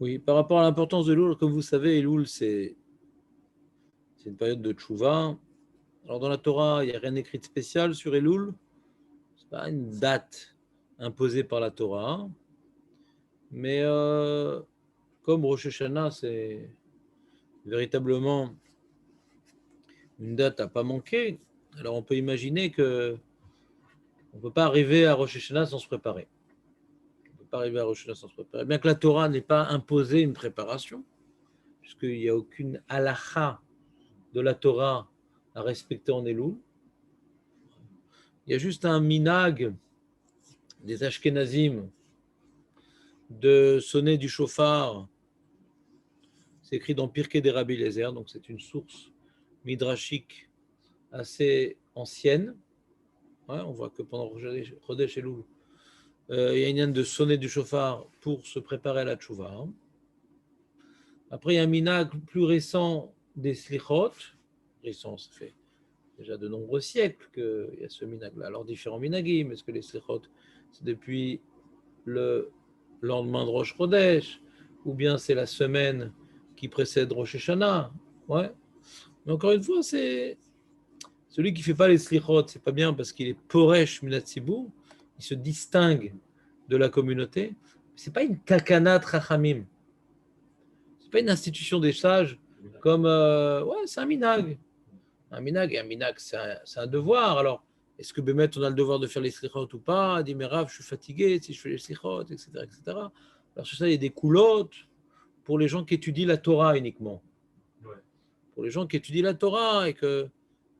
Oui, par rapport à l'importance de Elul, comme vous savez, Elul, c'est une période de tchouva. Alors dans la Torah, il n'y a rien écrit de spécial sur Elul. Ce n'est pas une date imposée par la Torah. Mais comme Rosh Hashanah, c'est véritablement une date à pas manquer, alors on peut imaginer que on ne peut pas arriver à Rosh Hashanah sans se préparer. On ne peut pas arriver à Rosh Hashanah sans se préparer. Bien que la Torah n'ait pas imposé une préparation, puisqu'il n'y a aucune halacha de la Torah à respecter en Elul. Il y a juste un minag des Ashkenazim de sonner du chauffard. C'est écrit dans Pirkei des Rabbi Eliezer, donc c'est une source midrashique assez ancienne. Ouais, on voit que pendant Chodesh Elul, il y a une inde de sonner du chauffard pour se préparer à la tchouva. Après, il y a un minag plus récent des slichot. Récent, ça fait déjà de nombreux siècles qu'il y a ce minag-là. Alors, différents minagim, est-ce que les slichot, c'est depuis le lendemain de Rosh Chodesh, ou bien c'est la semaine qui précède Rosh Hashanah. Ouais. Mais encore une fois, c'est celui qui ne fait pas les slichot, c'est pas bien parce qu'il est poresh minatzibur, il se distingue de la communauté. C'est pas une kakanat rachamim, c'est pas une institution des sages comme ouais, c'est un minag. Un minag, et un minag, c'est un devoir. Alors, est-ce que Bémet, on a le devoir de faire les slichot ou pas? Dit, mais Rav, je suis fatigué si je fais les slichot, etc., etc. Alors, sur ça, il y a des coulottes pour les gens qui étudient la Torah uniquement. Pour les gens qui étudient la Torah et que,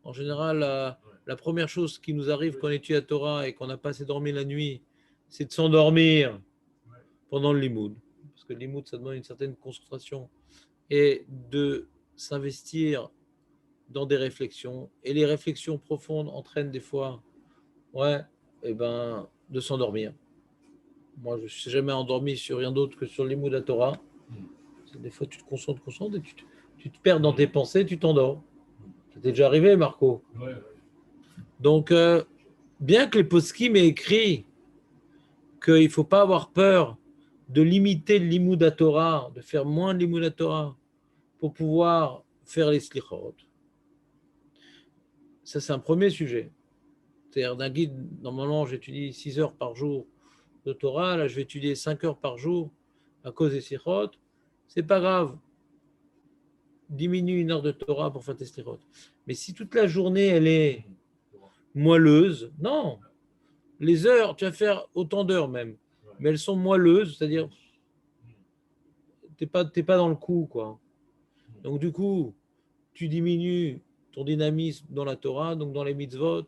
en général, la première chose qui nous arrive quand on étudie la Torah et qu'on n'a pas assez dormi la nuit, c'est de s'endormir pendant le limoud. Parce que le limoud, ça demande une certaine concentration et de s'investir dans des réflexions. Et les réflexions profondes entraînent des fois, ouais, et ben, de s'endormir. Moi, je ne suis jamais endormi sur rien d'autre que sur les mots de la Torah. Des fois, tu te concentres, et tu te perds dans tes pensées, tu t'endors. Ça t'est déjà arrivé, Marco? Donc, bien que les poskim aient écrit qu'il ne faut pas avoir peur de limiter le limoud à Torah, de faire moins de limoud à Torah pour pouvoir faire les slichot, ça, c'est un premier sujet. C'est-à-dire, d'un guide, normalement, j'étudie 6 heures par jour de Torah, là, je vais étudier 5 heures par jour à cause des slichot. C'est pas grave. Diminue 1 heure de Torah pour faire tes slichot. Mais si toute la journée, elle est moelleuse, non. Les heures, tu vas faire autant d'heures même, mais elles sont moelleuses, c'est-à-dire, t'es pas dans le coup, quoi. Donc, du coup, tu diminues ton dynamisme dans la Torah, donc dans les mitzvot,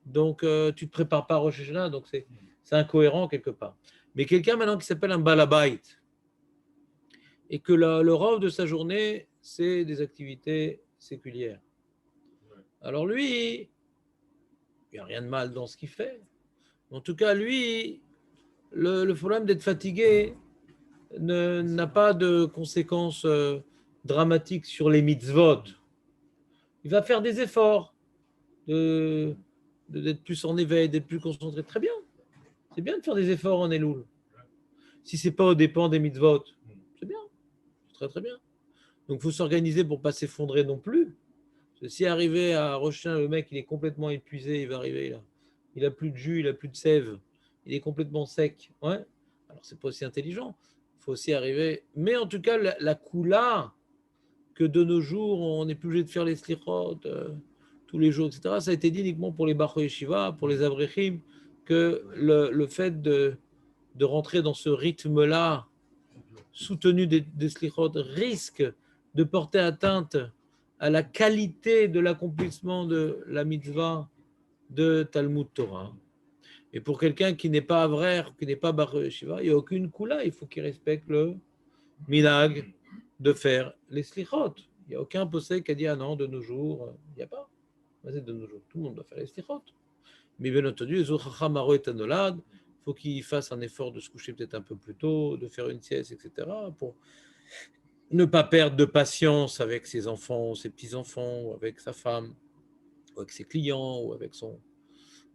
donc tu ne te prépares pas à Rosh Hashanah, donc c'est incohérent quelque part. Mais quelqu'un maintenant qui s'appelle un balabait, et que le rôle de sa journée, c'est des activités séculières. Alors lui, il n'y a rien de mal dans ce qu'il fait. En tout cas, lui, le problème d'être fatigué n'a pas de conséquences dramatiques sur les mitzvot. Il va faire des efforts d'être plus en éveil, d'être plus concentré. Très bien. C'est bien de faire des efforts en Elul. Si ce n'est pas aux dépens des mitzvot, c'est bien. C'est très très bien. Donc il faut s'organiser pour ne pas s'effondrer non plus. Si arrivé à Rochin, le mec il est complètement épuisé, il va arriver là. Il n'a plus de jus, il n'a plus de sève, il est complètement sec. Ouais. Alors c'est pas aussi intelligent. Il faut aussi arriver. Mais en tout cas, la coula que de nos jours, on n'est plus obligé de faire les slichot tous les jours, etc. Ça a été dit uniquement pour les Bachoi Yeshiva, pour les Avrechim, que le fait de rentrer dans ce rythme-là, soutenu des slichot, risque de porter atteinte à la qualité de l'accomplissement de la mitzvah de Talmud Torah. Et pour quelqu'un qui n'est pas avraire, qui n'est pas Bachoi Yeshiva, il n'y a aucune coula, il faut qu'il respecte le minag de faire les slichot. Il n'y a aucun possède qui a dit ah non, de nos jours, il n'y a pas. C'est de nos jours, tout le monde doit faire les slichot. Mais bien entendu, il faut qu'il fasse un effort de se coucher peut-être un peu plus tôt, de faire une sieste, etc., pour ne pas perdre de patience avec ses enfants, ses petits-enfants, ou avec sa femme, ou avec ses clients, ou avec son,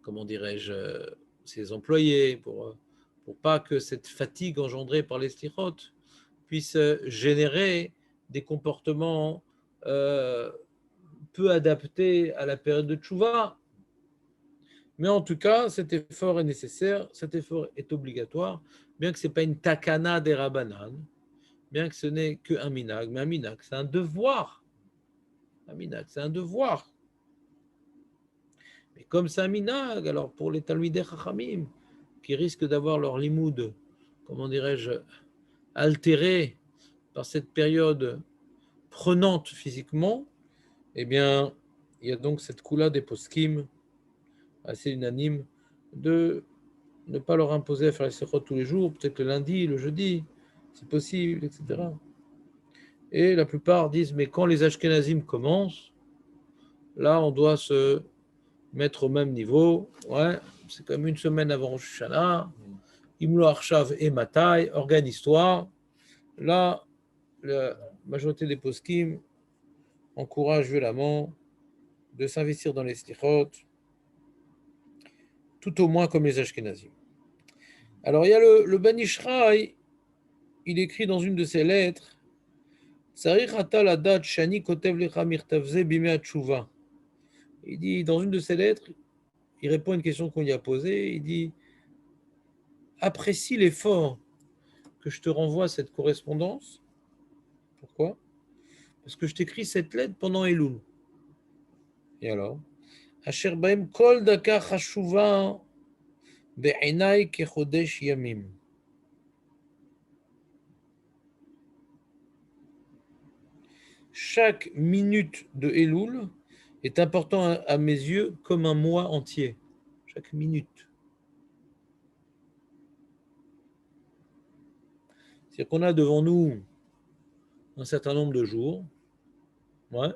comment dirais-je, ses employés, pour pas que cette fatigue engendrée par les slichot puisse générer des comportements peu adaptés à la période de Tchouva. Mais en tout cas, cet effort est nécessaire, cet effort est obligatoire, bien que ce n'est pas une takana des Rabbanan, bien que ce n'est qu'un minag, mais un minag, c'est un devoir. Un minag, c'est un devoir. Mais comme c'est un minag, alors pour les Talmidei Chachamim, qui risquent d'avoir leur limoud, comment dirais-je, altéré par cette période prenante physiquement, eh bien, il y a donc cette coula des poskim assez unanime de ne pas leur imposer à faire les sechot tous les jours, peut-être le lundi, le jeudi, c'est possible, etc. Et la plupart disent, mais quand les Ashkenazim commencent, là, on doit se mettre au même niveau. Ouais, c'est comme une semaine avant Rosh Hashanah, Imlo Arshav et Matai, organise-toi. Là, la majorité des poskim encouragent violemment de s'investir dans les slichot, tout au moins comme les Ashkenazim. Alors, il y a le Ben Ishraï, il écrit dans une de ses lettres, il dit, dans une de ses lettres, il répond à une question qu'on lui a posée, il dit, apprécie l'effort que je te renvoie à cette correspondance. Pourquoi? Parce que je t'écris cette lettre pendant Elul. Et alors? Asher baem kol daka chashuva be'enai kechodesh yamim. Chaque minute de Elul est important à mes yeux comme un mois entier. Chaque minute. C'est-à-dire qu'on a devant nous un certain nombre de jours. Ouais.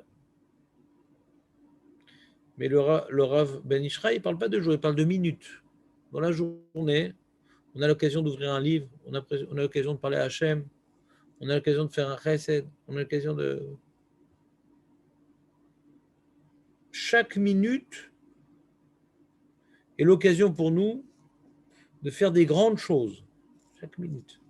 Mais le Rav Ben Ishraï, il ne parle pas de jours, il parle de minutes. Dans la journée, on a l'occasion d'ouvrir un livre, on a l'occasion de parler à Hachem, on a l'occasion de faire un chesed, on a l'occasion de... Chaque minute est l'occasion pour nous de faire des grandes choses. Chaque minute.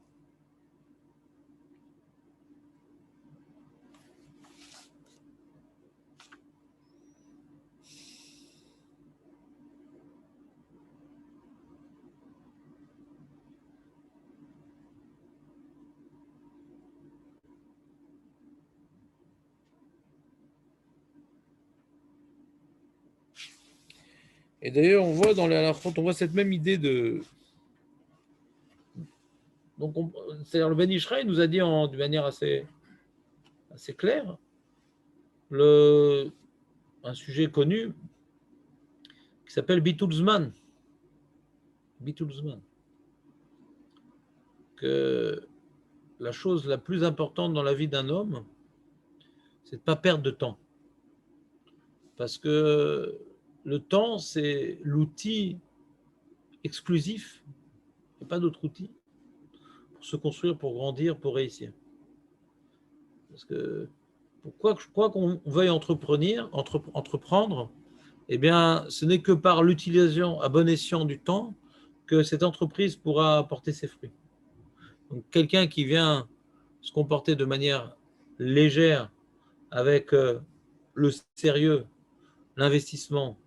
Et d'ailleurs, on voit dans les halachot, on voit cette même idée de... Donc, c'est-à-dire le Ben Ishraï nous a dit de manière assez claire un sujet connu qui s'appelle Bitul Zman. Bitul Zman. Que la chose la plus importante dans la vie d'un homme, c'est de ne pas perdre de temps. Parce que le temps, c'est l'outil exclusif, il n'y a pas d'autre outil, pour se construire, pour grandir, pour réussir. Parce que quoi qu'on veuille entreprendre, eh bien, ce n'est que par l'utilisation à bon escient du temps que cette entreprise pourra porter ses fruits. Donc, quelqu'un qui vient se comporter de manière légère avec le sérieux, l'investissement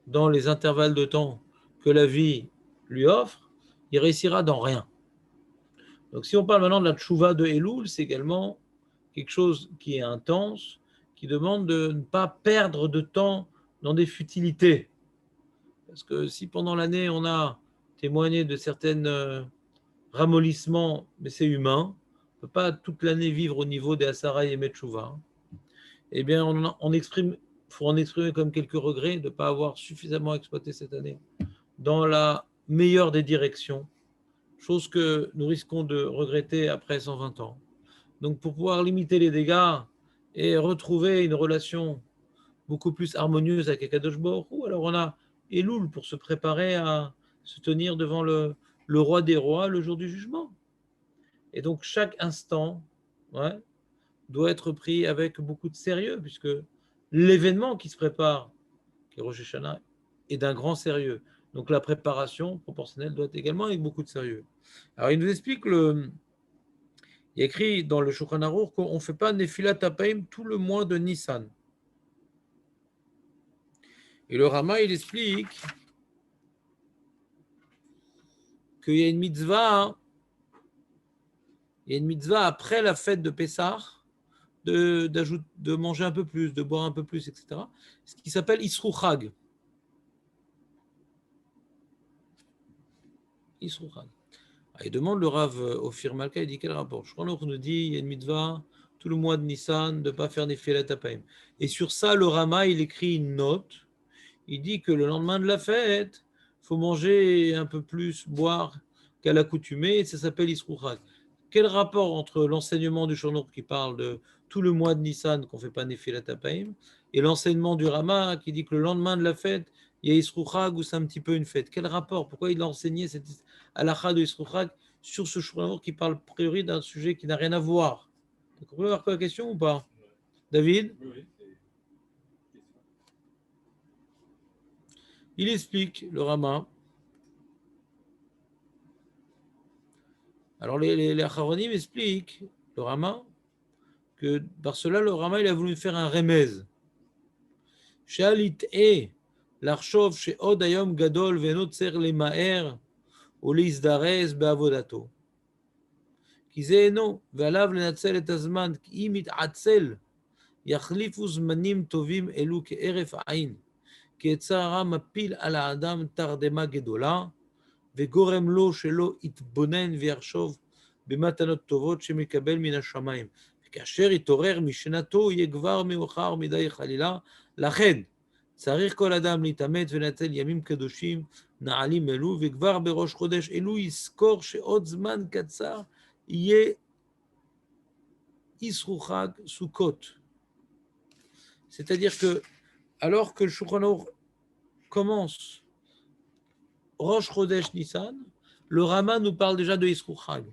dans les intervalles de temps que la vie lui offre, il réussira dans rien. Donc si on parle maintenant de la tchouva de Elul, c'est également quelque chose qui est intense, qui demande de ne pas perdre de temps dans des futilités. Parce que si pendant l'année on a témoigné de certains ramollissements, mais c'est humain, on ne peut pas toute l'année vivre au niveau des Asara et Metchouva, eh bien faut en exprimer comme quelques regrets de ne pas avoir suffisamment exploité cette année dans la meilleure des directions, chose que nous risquons de regretter après 120 ans. Donc pour pouvoir limiter les dégâts et retrouver une relation beaucoup plus harmonieuse avec Akadosh Baruch Hu, alors on a Elul pour se préparer à se tenir devant le roi des rois le jour du jugement. Et donc chaque instant doit être pris avec beaucoup de sérieux, puisque l'événement qui se prépare, qui est Rosh Hashanah, est d'un grand sérieux. Donc la préparation proportionnelle doit être également avec beaucoup de sérieux. Alors il nous explique Il y a écrit dans le Shulchan Aruch qu'on ne fait pas Nefilat Apaim tout le mois de Nissan. Et le Rama, il explique qu'il y a une mitzvah, après la fête de Pessah de manger un peu plus, de boire un peu plus, etc. Ce qui s'appelle Isru Chag. Isru Chag. Il demande le Rav Ophir Malka, il dit quel rapport? Je crois qu'on nous dit il y a une mitzvah tout le mois de Nissan de ne pas faire des filet apaim. Et sur ça, le Rama, il écrit une note. Il dit que le lendemain de la fête, il faut manger un peu plus, boire qu'à l'accoutumée, et ça s'appelle Isru Chag. Quel rapport entre l'enseignement du Shulchan qui parle de tout le mois de Nissan qu'on ne fait pas Nefilat Apaim et l'enseignement du Rama qui dit que le lendemain de la fête, il y a Isru Chag ou c'est un petit peu une fête? Quel rapport? Pourquoi il a enseigné cette halakha de Isru Chag sur ce Shulchan qui parle a priori d'un sujet qui n'a rien à voir? Vous comprenez avoir quoi la question ou pas? David? Il explique, le Rama. Alors les Acharonim expliquent, le Rama, que par cela, le Rama, il a voulu faire un remez. Shalit e l'archov chez od ayom gadol venotzer le maer ou l'izdarez beavodato. כי זה אינו, ועליו לנצל את הזמן, כי אם יתעצל, יחליפו זמנים טובים אלו כהרף עין, כי יצר הרע מפיל על האדם תרדמה גדולה, וגורם לו שלא יתבונן ויחשוב במתנות טובות שמקבל מן השמיים. וכאשר יתעורר משנתו, יהיה כבר מאוחר מדי חלילה. לכן, צריך כל אדם להתאמץ ולנצל ימים קדושים נעלים אלו, וכבר בראש חודש אלו יזכור שעוד זמן קצר יהיה Isru Chag Sukkot. C'est-à-dire que, alors que le Shulchan Aruch commence Rosh Chodesh Nissan, le Rama nous parle déjà de Isru Chag.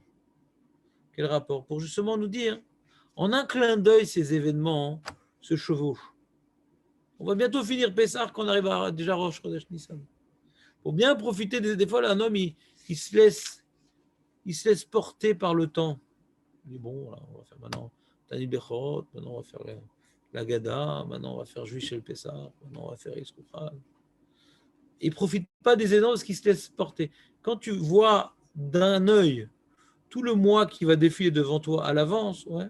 Quel rapport? Pour justement nous dire, en un clin d'œil, ces événements se chevauchent. On va bientôt finir Pessah qu'on arrive à déjà Rosh Chodesh Nissan. Pour bien profiter des fois, là, un homme, il se laisse porter par le temps. Il dit, bon, là, on va faire maintenant Tani Bechorot, maintenant on va faire la Gada, maintenant on va faire Juif chez le Pessah, maintenant on va faire Isru Chag. Il ne profite pas des événements parce qu'il se laisse porter. Quand tu vois d'un œil tout le mois qui va défiler devant toi à l'avance, ouais,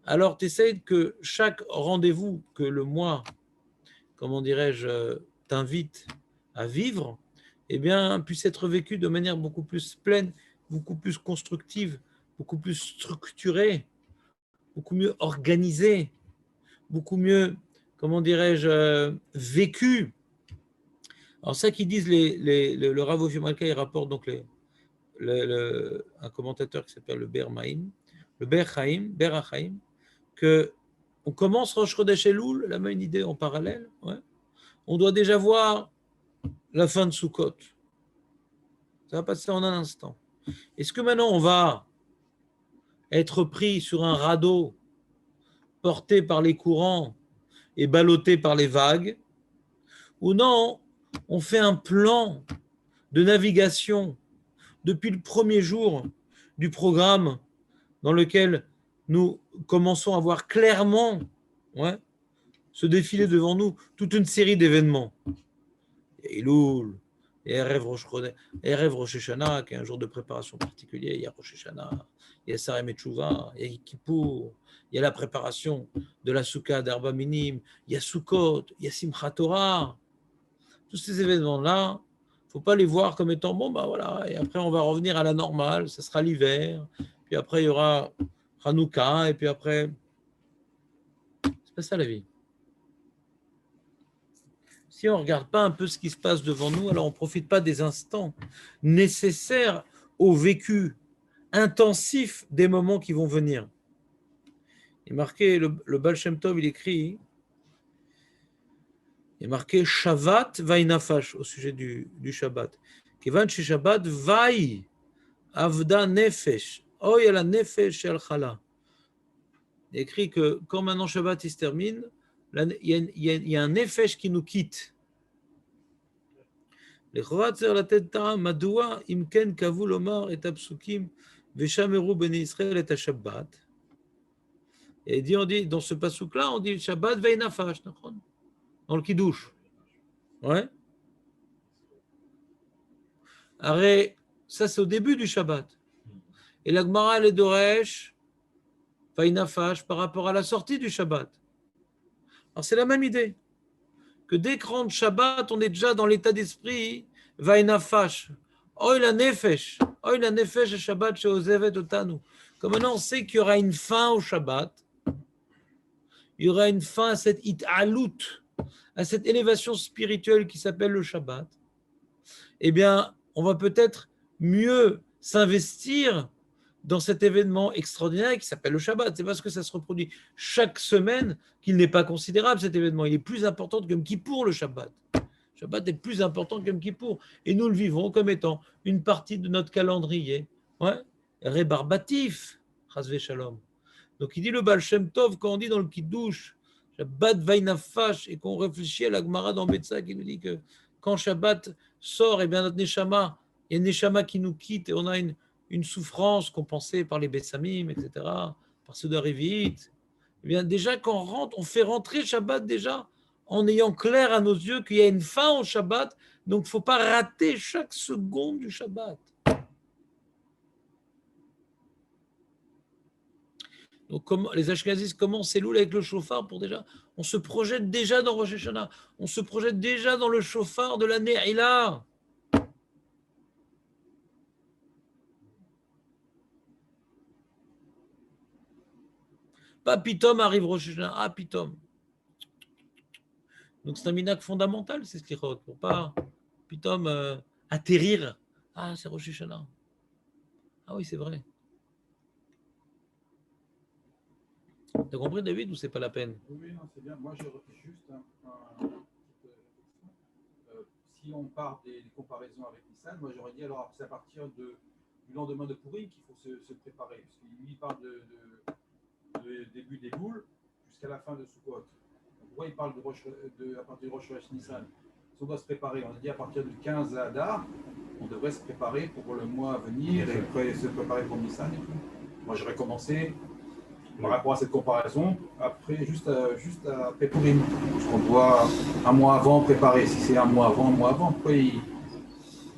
alors tu essaies que chaque rendez-vous que le mois, comment dirais-je, t'invite à vivre, eh bien, puisse être vécu de manière beaucoup plus pleine, beaucoup plus constructive, beaucoup plus structurée, beaucoup mieux organisée, beaucoup mieux, comment dirais-je, vécu. Alors ça qu'ils disent, le Rav Ophir Malka, il rapporte donc un commentateur qui s'appelle le Ber Achaim, que on commence Rosh Chodesh Elul, la même idée en parallèle, ouais. On doit déjà voir la fin de Sukkot. Ça va passer en un instant. Est-ce que maintenant on va être pris sur un radeau porté par les courants et ballotté par les vagues, ou non, on fait un plan de navigation depuis le premier jour du programme dans lequel nous commençons à voir clairement, ouais, se défiler devant nous toute une série d'événements. Il y a Elul, il y a Erev Rosh Hashanah, qui est un jour de préparation particulier, il y a Rosh Hashanah, il y a Sarem et Teshuvah, il y a Kippour, il y a la préparation de la Souka d'Arba Minim, il y a Sukkot, il y a Simchat Torah. Tous ces événements-là, il ne faut pas les voir comme étant bon, bah voilà, et après on va revenir à la normale, ça sera l'hiver, puis après il y aura Hanouka, et puis après, c'est pas ça la vie. Si on ne regarde pas un peu ce qui se passe devant nous, alors on ne profite pas des instants nécessaires au vécu intensif des moments qui vont venir. Il est marqué, le Baal Shem Tov, il écrit, il est marqué Shavat Vainafash au sujet du Shabbat. Kevan chez Shabbat Vai Avda Nefesh. Oy ala Nefesh al Chala. Il est écrit que quand maintenant Shabbat il se termine, il y a un Nefesh qui nous quitte. לכאורה צריך לתת טעם מדוע אם כן קבעו לומר את הפסוקים Veshameru bnei Israël et Shabbat. Et on dit, dans ce pasouk-là, on dit Shabbat veinafash, dans le Kiddush. Ouais. Arrête, ça c'est au début du Shabbat. Et la Gemara, elle est d'Oresh, veinafash, par rapport à la sortie du Shabbat. Alors c'est la même idée. Que dès que rentre Shabbat, on est déjà dans l'état d'esprit, veinafash. Oy la nefesh Shabbat chez Ozevet Otanu. Comme maintenant on sait qu'il y aura une fin au Shabbat, il y aura une fin à cette it'alout, à cette élévation spirituelle qui s'appelle le Shabbat, eh bien, on va peut-être mieux s'investir dans cet événement extraordinaire qui s'appelle le Shabbat. C'est parce que ça se reproduit chaque semaine qu'il n'est pas considérable cet événement. Il est plus important que Yom Kippour, le Shabbat. Le Shabbat est plus important que Yom Kippour. Et nous le vivons comme étant une partie de notre calendrier. Ouais. Rébarbatif, Chasvé Shalom. Donc il dit le Baal Shem Tov, quand on dit dans le Kiddush, Shabbat Vainafash, et qu'on réfléchit à la Gemara dans Betsa qui nous dit que quand Shabbat sort, eh bien notre Neshama, il y a une Neshama qui nous quitte et on a une souffrance compensée par les Bessamim, etc., par ceux d'Arivit. Eh bien déjà quand on rentre, on fait rentrer Shabbat déjà en ayant clair à nos yeux qu'il y a une fin au Shabbat, donc il ne faut pas rater chaque seconde du Shabbat. Donc, les Ashkenazis commencent Elul avec le chauffard pour déjà. On se projette déjà dans Rosh Hashanah. On se projette déjà dans le chauffard de l'année Ila. Pas Pitom arrive Rosh Hashanah. Ah, Pitom. Donc, c'est un minac fondamental, c'est ce qu'il faut. Pour pas Pitom atterrir. Ah, c'est Rosh Hashanah. Ah oui, c'est vrai. T'as compris, David, ou c'est pas la peine? Oui, non, c'est bien. Moi, je juste si on part des comparaisons avec Nissan, moi j'aurais dit alors c'est à partir du lendemain de Pourim qu'il faut se préparer. Parce qu'il parle de début des boules jusqu'à la fin de Sukkot. Donc, pourquoi il parle à partir de Rosh Hashanah Nissan? Si on doit se préparer, on a dit à partir du 15 Adar, on devrait se préparer pour le mois à venir et après se préparer pour Nissan. Moi j'aurais commencé par rapport à cette comparaison, après, juste après Pourim, parce qu'on doit un mois avant préparer. Si c'est un mois avant, après,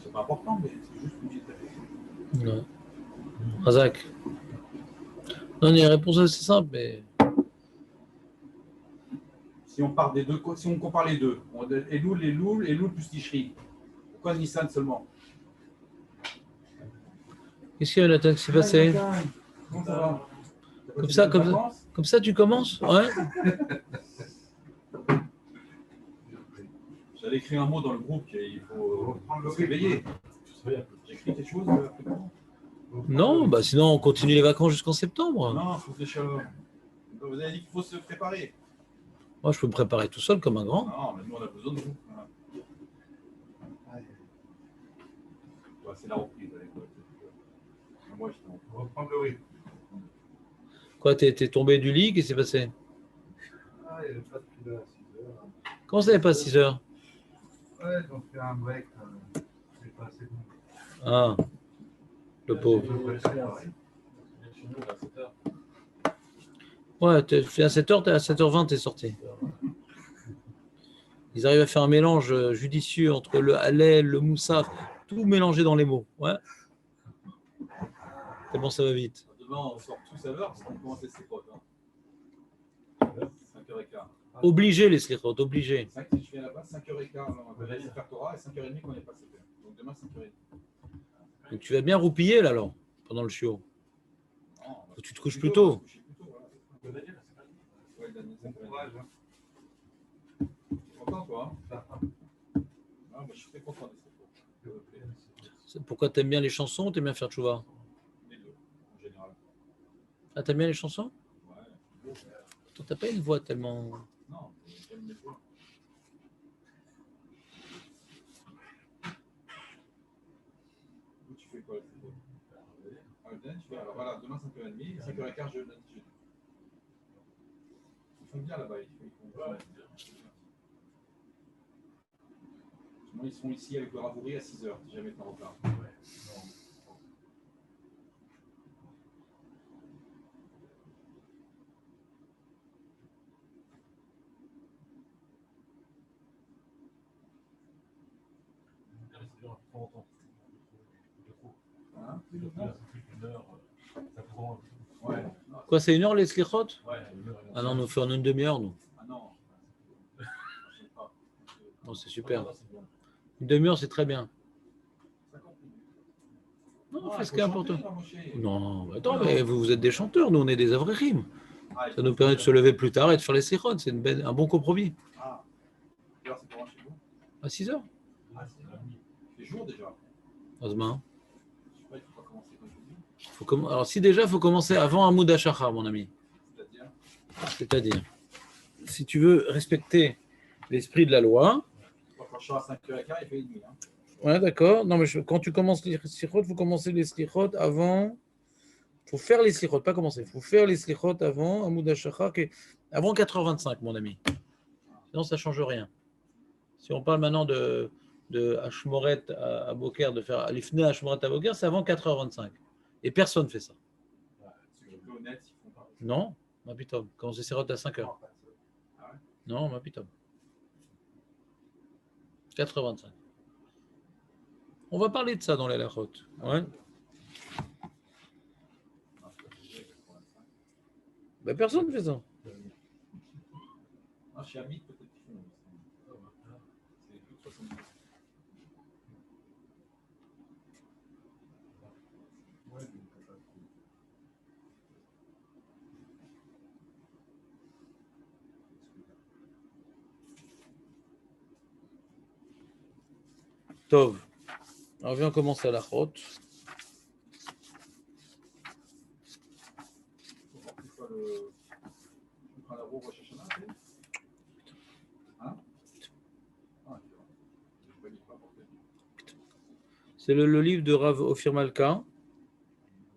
c'est pas important, mais c'est juste une petite réflexion. Razak. Non, il y a une réponse assez simple, mais. Si on part des deux, si on compare les deux, Elul plus Tishri. Pourquoi Nissan seulement? Qu'est-ce qu'il y a, Nathan, qui s'est passé? Comment ça va? Comme ça, tu commences? Ouais. J'avais écrit un mot dans le groupe qu'il faut se réveiller. J'ai écrit quelque chose Non, bah sinon on continue les vacances jusqu'en septembre. Non, il faut que Shalom. Vous avez dit qu'il faut se préparer. Moi, je peux me préparer tout seul comme un grand. Non, mais nous, on a besoin de vous. Ouais, c'est la reprise. Moi, je vais reprendre le rythme. Quoi, t'es tombé du lit? Qu'est-ce qui s'est passé? Ah, il n'y avait pas de pilote à 6 heures. Comment ça n'est pas 6 heures? Ouais, ils ont fait un break. C'est pas assez bon. Ah, le pauvre. Ouais, tu fais à 7h, t'es à 7h20, t'es sorti. Ils arrivent à faire un mélange judicieux entre le halal, le moussaf, tout mélangé dans les mots. Ouais. Tellement ça va vite. Demain, on sort tous à l'heure parce qu'on commence les slichotes. 5h15. Obligé les slichot, obligé. Si je viens là-bas, 5h15, on va aller faire Torah et 5h30 qu'on n'est pas 7h. Donc demain, 5h30. Donc tu vas bien roupiller là, alors, pendant le chiot. Faut que tu te couches plus tôt. Content, toi, hein? Moi, je suis très content de ça. Pourquoi t'aimes bien les chansons ou t'aimes bien faire tchouva? Les deux, en général. Ah, t'aimes bien les chansons? Ouais. Toi, t'as pas une voix tellement. Non, j'aime les voix. Tu fais quoi? Alors voilà, demain 5h30, 5h15, je donne. Ils font bien là-bas. Ils sont ici avec le Ravouri à 6h, si jamais tu es en retard. Quoi, c'est 1 heure les slichot? Ouais. Ah non, nous faisons une demi-heure, nous. Ah non. Je sais pas. Non, c'est super. Une demi-heure, c'est très bien. 50 minutes. Non, Ah, fais ce faut qui est chanter, important. là, mon chéri. Non, attends, mais vous êtes des chanteurs, nous on est des avrichim. Ah, il Ça faut nous permet de faire- se lever plus tard et de faire les slichot. C'est un bon compromis. Ah, quelle heure c'est pour moi chez vous? À 6 heures. Ah, c'est jour déjà. Osman. Je sais pas, il faut pas commencer comme je dis. Alors, si déjà, il faut commencer avant Hamoud Hashachar, mon ami. C'est-à-dire, C'est-à-dire, si tu veux respecter l'esprit de la loi, quand je suis à 5h15, il fait 1h30. Hein. ouais, d'accord. Non, mais quand tu commences les slichot, il faut commencer les slichot avant. Il faut faire les slichot, pas commencer. Il faut faire les slichot avant Hamoud Hashachar, avant 4h25, mon ami. Sinon, ça ne change rien. Si on parle maintenant de Hashmoret à Boker, de faire Alifne Hashmoret à Boker, c'est avant 4h25. Et personne ne fait ça. C'est plus honnête, ils font pas. Non, ma pitom. Quand c'est Sérot à 5h. Ah ouais. Non, ma pitom. 4h25. On va parler de ça dans les lachot. Ouais. Ben, personne ne fait ça. Ah, chez Amit, peut-être qu'ils font. C'est plus de 70. Tov. Alors, viens commencer à la chot. C'est le livre de Rav Ophir Malka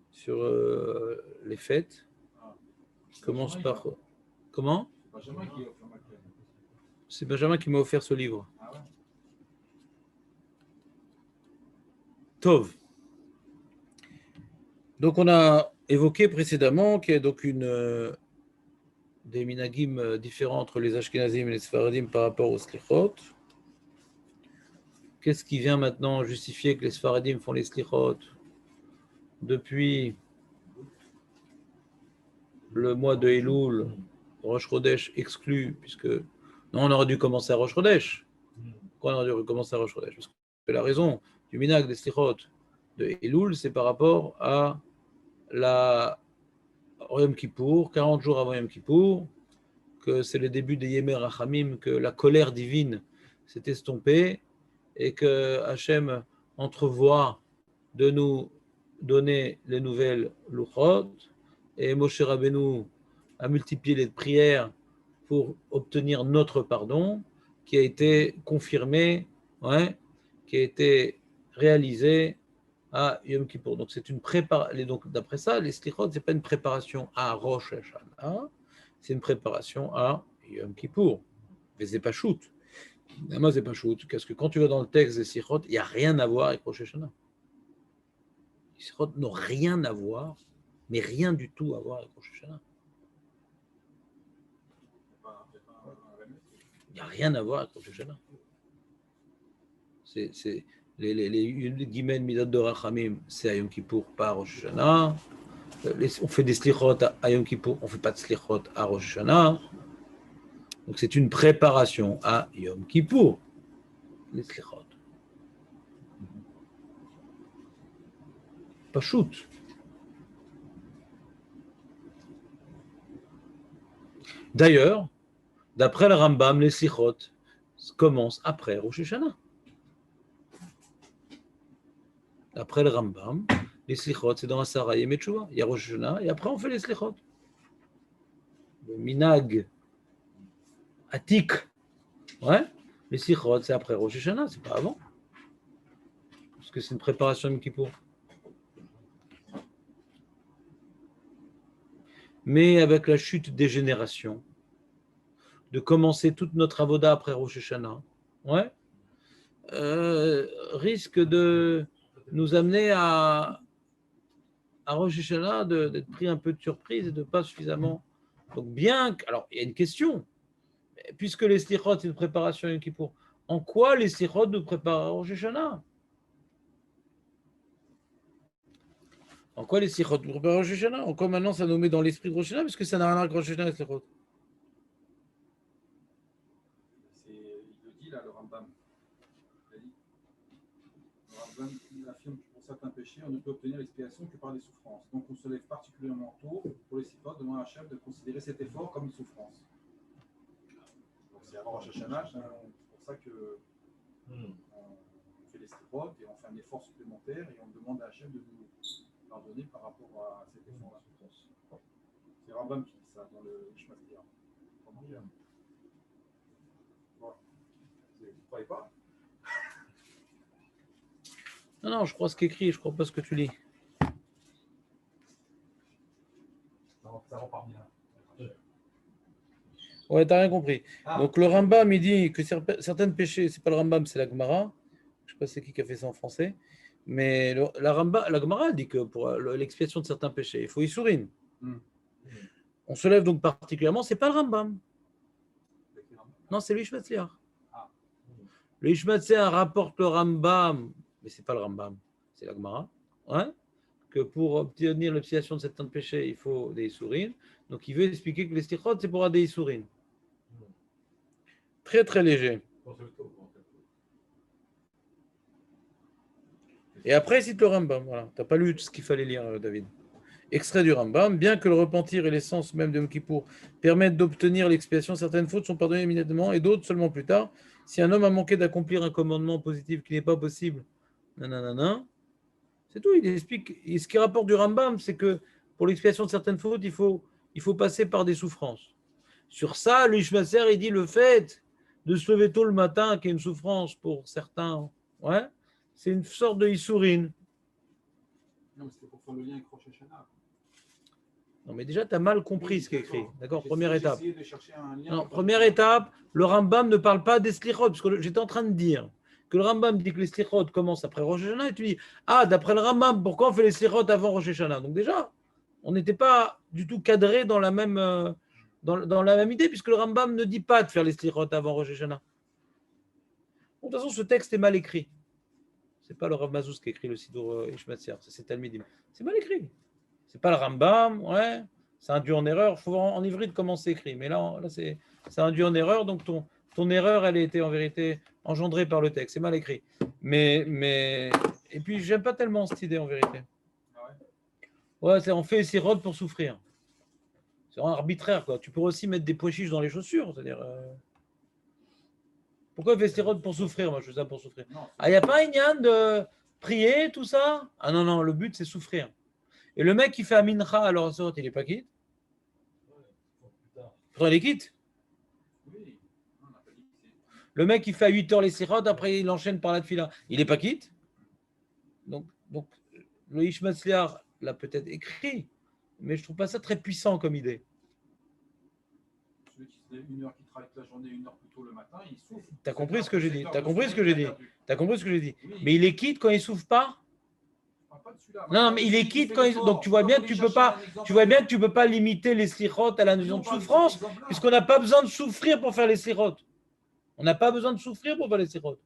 sur les fêtes. Commence par. Comment? C'est Benjamin qui m'a offert ce livre. Tov. Donc, on a évoqué précédemment qu'il y a donc des minagim différents entre les Ashkenazim et les Sfaradim par rapport aux slichot. Qu'est-ce qui vient maintenant justifier que les Sfaradim font les slichot depuis le mois de Elul, Rosh Chodesh exclu, puisque non, on aurait dû commencer à Rosh Chodesh. Pourquoi on aurait dû commencer à Rosh Chodesh? Parce que la raison du minag des slichot de Elul, c'est par rapport à la Yom Kippour, 40 jours avant Yom Kippour, que c'est le début des Yemer Rachamim, que la colère divine s'est estompée et que Hachem entrevoit de nous donner les nouvelles Luchot, et Moshe Rabbeinu a multiplié les prières pour obtenir notre pardon, qui a été confirmé, ouais, qui a été réalisé à Yom Kippour. Donc c'est une préparation. Donc d'après ça, les slichot, c'est pas une préparation à Rosh Hashanah, c'est une préparation à Yom Kippour. Mais c'est pas shoot. Moi, c'est pas shoot. Parce que quand tu vas dans le texte des slichot, il n'y a rien à voir avec Rosh Hashanah. Les slichot n'ont rien à voir, mais rien du tout à voir avec Rosh Hashanah. Il n'y a rien à voir avec Rosh Hashanah. C'est les Gimel Midot de Rachamim, c'est à Yom Kippour, pas à Rosh Hashanah. On fait des slichot à Yom Kippour, on ne fait pas de slichot à Rosh Hashanah. Donc c'est une préparation à Yom Kippour, les slichot. Pas shoot. D'ailleurs, d'après le Rambam, les slichot commencent après Rosh Hashanah. D'après le Rambam, les slichot, c'est dans la Sarah et Metchouva. Il y a Rosh Hashanah et après on fait les slichot. Le minag atik, ouais, les slichot, c'est après Rosh Hashanah, c'est pas avant. Parce que c'est une préparation de Yom Kippour. Mais avec la chute des générations, de commencer toute notre avoda après Rosh Hashanah, ouais, risque de nous amener à Rosh Hashanah d'être pris un peu de surprise et de pas suffisamment. Donc bien, alors il y a une question, puisque les slichot c'est une préparation à Yom Kippour, en quoi les slichot nous préparent à Rosh Hashanah? En quoi les slichot pour préparer Rosh Hashanah? En quoi maintenant ça nous met dans l'esprit de Rosh Hashanah? Parce que ça n'a rien à voir avec Rosh Hashanah et slichot. Il le dit là, le Rambam. Il a dit, le Rambam il affirme que pour certains péchés, on ne peut obtenir l'expiation que par des souffrances. Donc on se lève particulièrement tôt pour les slichot, demandant à Hachem de considérer cet effort comme une souffrance. Donc c'est avant Rosh Hashanah, c'est pour ça que on fait les slichot et on fait un effort supplémentaire et on demande à Hachem de nous pardonner par rapport à cet effort-là. C'est Rambam qui dit ça dans le Ishmael. Voilà. Vous ne croyez pas? Non, je crois ce qu'écrit, je crois pas ce que tu lis. Ça repart bien. Ouais, t'as rien compris. Donc le Rambam, il dit que certains péchés, c'est pas le Rambam, c'est la Gemara. Je sais pas c'est qui a fait ça en français. Mais la Gemara dit que pour l'expiation de certains péchés, il faut Issourin. On se lève donc particulièrement, c'est pas le Rambam. Non, c'est l'Ishmatzliar. Le Ishmatzliar rapporte le Rambam, mais c'est pas le Rambam, c'est la Gemara. Ouais, que pour obtenir l'expiation de certains péchés, il faut des Issourin. Donc il veut expliquer que les slichot, c'est pour avoir des Issourin. Très très léger. Et après, il cite le Rambam. Voilà. Tu n'as pas lu ce qu'il fallait lire, David. Extrait du Rambam. Bien que le repentir et l'essence même de Yom Kippour permettent d'obtenir l'expiation, certaines fautes sont pardonnées immédiatement et d'autres seulement plus tard. Si un homme a manqué d'accomplir un commandement positif qui n'est pas possible, nanana, c'est tout. Il explique. Et ce qu'il rapporte du Rambam, c'est que pour l'expiation de certaines fautes, il faut passer par des souffrances. Sur ça, le Ishmael, il dit le fait de se lever tôt le matin, qui est une souffrance pour certains, ouais, c'est une sorte de Issourine. Non, mais c'était pour faire le lien avec Rosh Hashanah. Non, mais déjà, tu as mal compris ce qui est écrit. D'accord, première étape. De chercher un lien non, première étape, le Rambam ne parle pas des slichot, parce que j'étais en train de dire que le Rambam dit que les slichot commencent après Rosh Hashanah, et tu dis, ah, d'après le Rambam, pourquoi on fait les slichot avant Rosh Hashanah? Donc déjà, on n'était pas du tout cadré dans la même, dans la même idée, puisque le Rambam ne dit pas de faire les slichot avant Rosh Hashanah. Bon, de toute façon, ce texte est mal écrit. C'est pas le Rav Mazouz qui écrit le Sidour Ishmatzliar, c'est Talmidim. C'est mal écrit. C'est pas le Rambam, ouais. C'est induit en erreur. Il faut voir en ivrit comment c'est écrit. Mais là c'est induit en erreur. Donc ton erreur, elle a été en vérité engendrée par le texte. C'est mal écrit. Mais et puis j'aime pas tellement cette idée en vérité. Ouais, on fait sirop pour souffrir. C'est arbitraire quoi. Tu pourrais aussi mettre des pois chiches dans les chaussures, c'est-à-dire. Pourquoi vestirot pour souffrir? Moi, je fais ça pour souffrir. Il n'y a pas un Inyan de prier, tout ça? Ah non, le but, c'est souffrir. Et le mec qui fait Amincha, alors il n'est pas quitte? Pourtant, il est quitte. Le mec qui fait à 8 heures les sirot, après il enchaîne par la tefila. Il n'est pas quitte? Donc, le Ishmatzliar l'a peut-être écrit, mais je ne trouve pas ça très puissant comme idée. Celui qui se lève une heure, qui travaille toute la journée, une heure plus tôt le matin, il souffre. Tu as compris ce que j'ai dit? Tu as compris ce que j'ai dit? Tu as compris ce que j'ai dit? Mais il est quitte quand il ne souffre pas? Non, mais il est quitte quand il... Donc tu vois bien que tu peux pas limiter les slichot à la notion de souffrance, puisqu'on n'a pas besoin de souffrir pour faire les slichot. On n'a pas besoin de souffrir pour faire les slichot.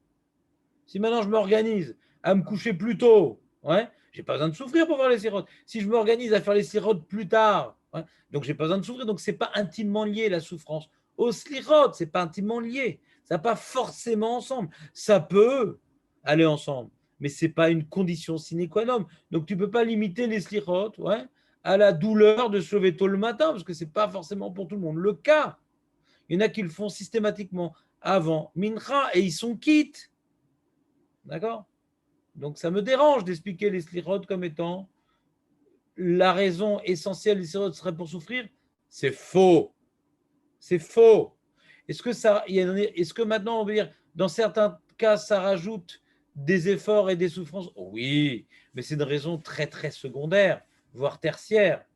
Si maintenant je m'organise à me coucher plus tôt, ouais, j'ai pas besoin de souffrir pour faire les slichot. Si je m'organise à faire les slichot plus tard, ouais, donc j'ai pas besoin de souffrir. Donc c'est pas intimement lié la souffrance. Au slichot, c'est pas intimement lié. Ça va pas forcément ensemble. Ça peut aller ensemble, mais ce n'est pas une condition sine qua non. Donc, tu ne peux pas limiter les slichot à la douleur de se lever tôt le matin, parce que ce n'est pas forcément pour tout le monde le cas. Il y en a qui le font systématiquement avant Mincha et ils sont quittes. D'accord? Donc, ça me dérange d'expliquer les slichot comme étant la raison essentielle des slichot serait pour souffrir. C'est faux. C'est faux. Est-ce que maintenant, on veut dire, dans certains cas, ça rajoute des efforts et des souffrances? Oui, mais c'est une raison très, très secondaire, voire tertiaire.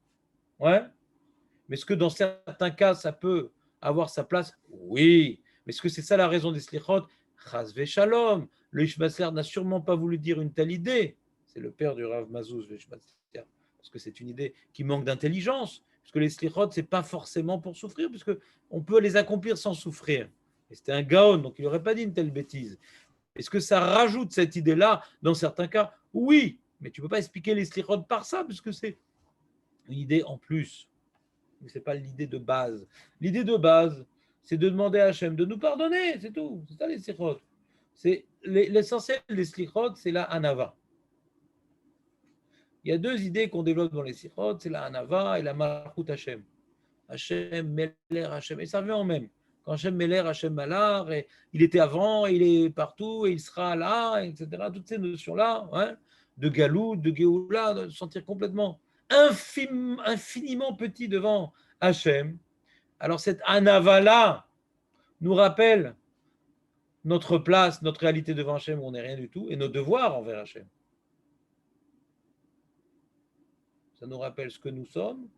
Ouais. Mais est-ce que dans certains cas, ça peut avoir sa place? Oui. Mais est-ce que c'est ça la raison des slichot? Chas v'shalom. Le Ishmatzliar n'a sûrement pas voulu dire une telle idée. C'est le père du Rav Mazouz, le Ishmatzliar, parce que c'est une idée qui manque d'intelligence. Parce que les slichot, ce n'est pas forcément pour souffrir, puisqu'on peut les accomplir sans souffrir. Et c'était un gaon, donc il n'aurait pas dit une telle bêtise. Est-ce que ça rajoute cette idée-là dans certains cas? Oui, Mais tu ne peux pas expliquer les slichot par ça, puisque c'est une idée en plus. Mais ce n'est pas l'idée de base. L'idée de base, c'est de demander à Hachem de nous pardonner, c'est tout. C'est ça les slichot. L'essentiel des slichot, c'est la hanava. Il y a deux idées qu'on développe dans les slichot, c'est la hanava et la malchut Hachem. Hachem, Meler, Hachem. Et ça vient en même. Quand Hachem, Meler, Hachem, Malar, et il était avant, et il est partout, et il sera là, etc. Toutes ces notions-là, hein, de Galou, de Géoula, de se sentir complètement infiniment petit devant Hachem. Alors cette anava-là nous rappelle notre place, notre réalité devant Hachem, où on n'est rien du tout, et nos devoirs envers Hachem. Ça nous rappelle ce que nous sommes,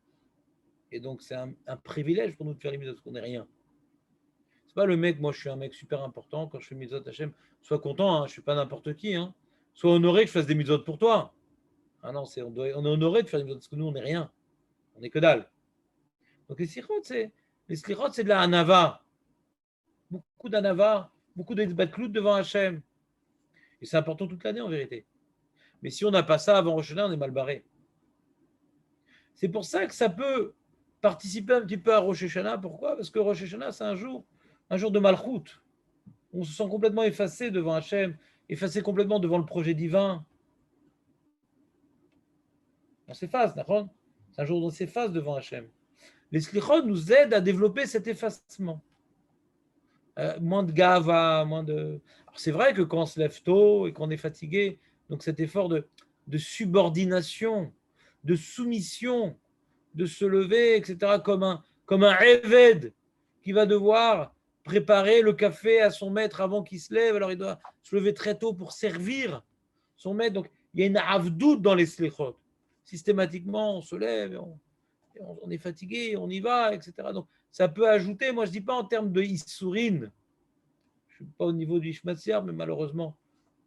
et donc c'est un privilège pour nous de faire les mitzvot, parce qu'on n'est rien. C'est pas le mec, moi je suis un mec super important, quand je fais mitzvot Hachem, sois content, hein, je ne suis pas n'importe qui, hein. Sois honoré que je fasse des mitzvot pour toi. Ah non, on est honoré de faire des mitzvot, parce que nous on n'est rien, on n'est que dalle. Donc les slichot, c'est de la hanava, beaucoup d'hanava, beaucoup de batklout devant Hachem. Et c'est important toute l'année en vérité. Mais si on n'a pas ça avant Rosh Hashanah, on est mal barré. C'est pour ça que ça peut participer un petit peu à Rosh Hashanah. Pourquoi? Parce que Rosh Hashanah, c'est un jour de malchut. On se sent complètement effacé devant Hachem, effacé complètement devant le projet divin. On s'efface, d'accord? C'est un jour où on s'efface devant Hachem. Les slichot nous aident à développer cet effacement. Moins de gava, moins de... Alors c'est vrai que quand on se lève tôt et qu'on est fatigué, donc cet effort de subordination, de soumission, de se lever, etc., comme un éved qui va devoir préparer le café à son maître avant qu'il se lève, alors il doit se lever très tôt pour servir son maître. Donc il y a une avdout dans les slichot. Systématiquement, on se lève, on est fatigué, on y va, etc. Donc ça peut ajouter, moi je ne dis pas en termes de issourine, je ne suis pas au niveau du Ishmatsiar, mais malheureusement,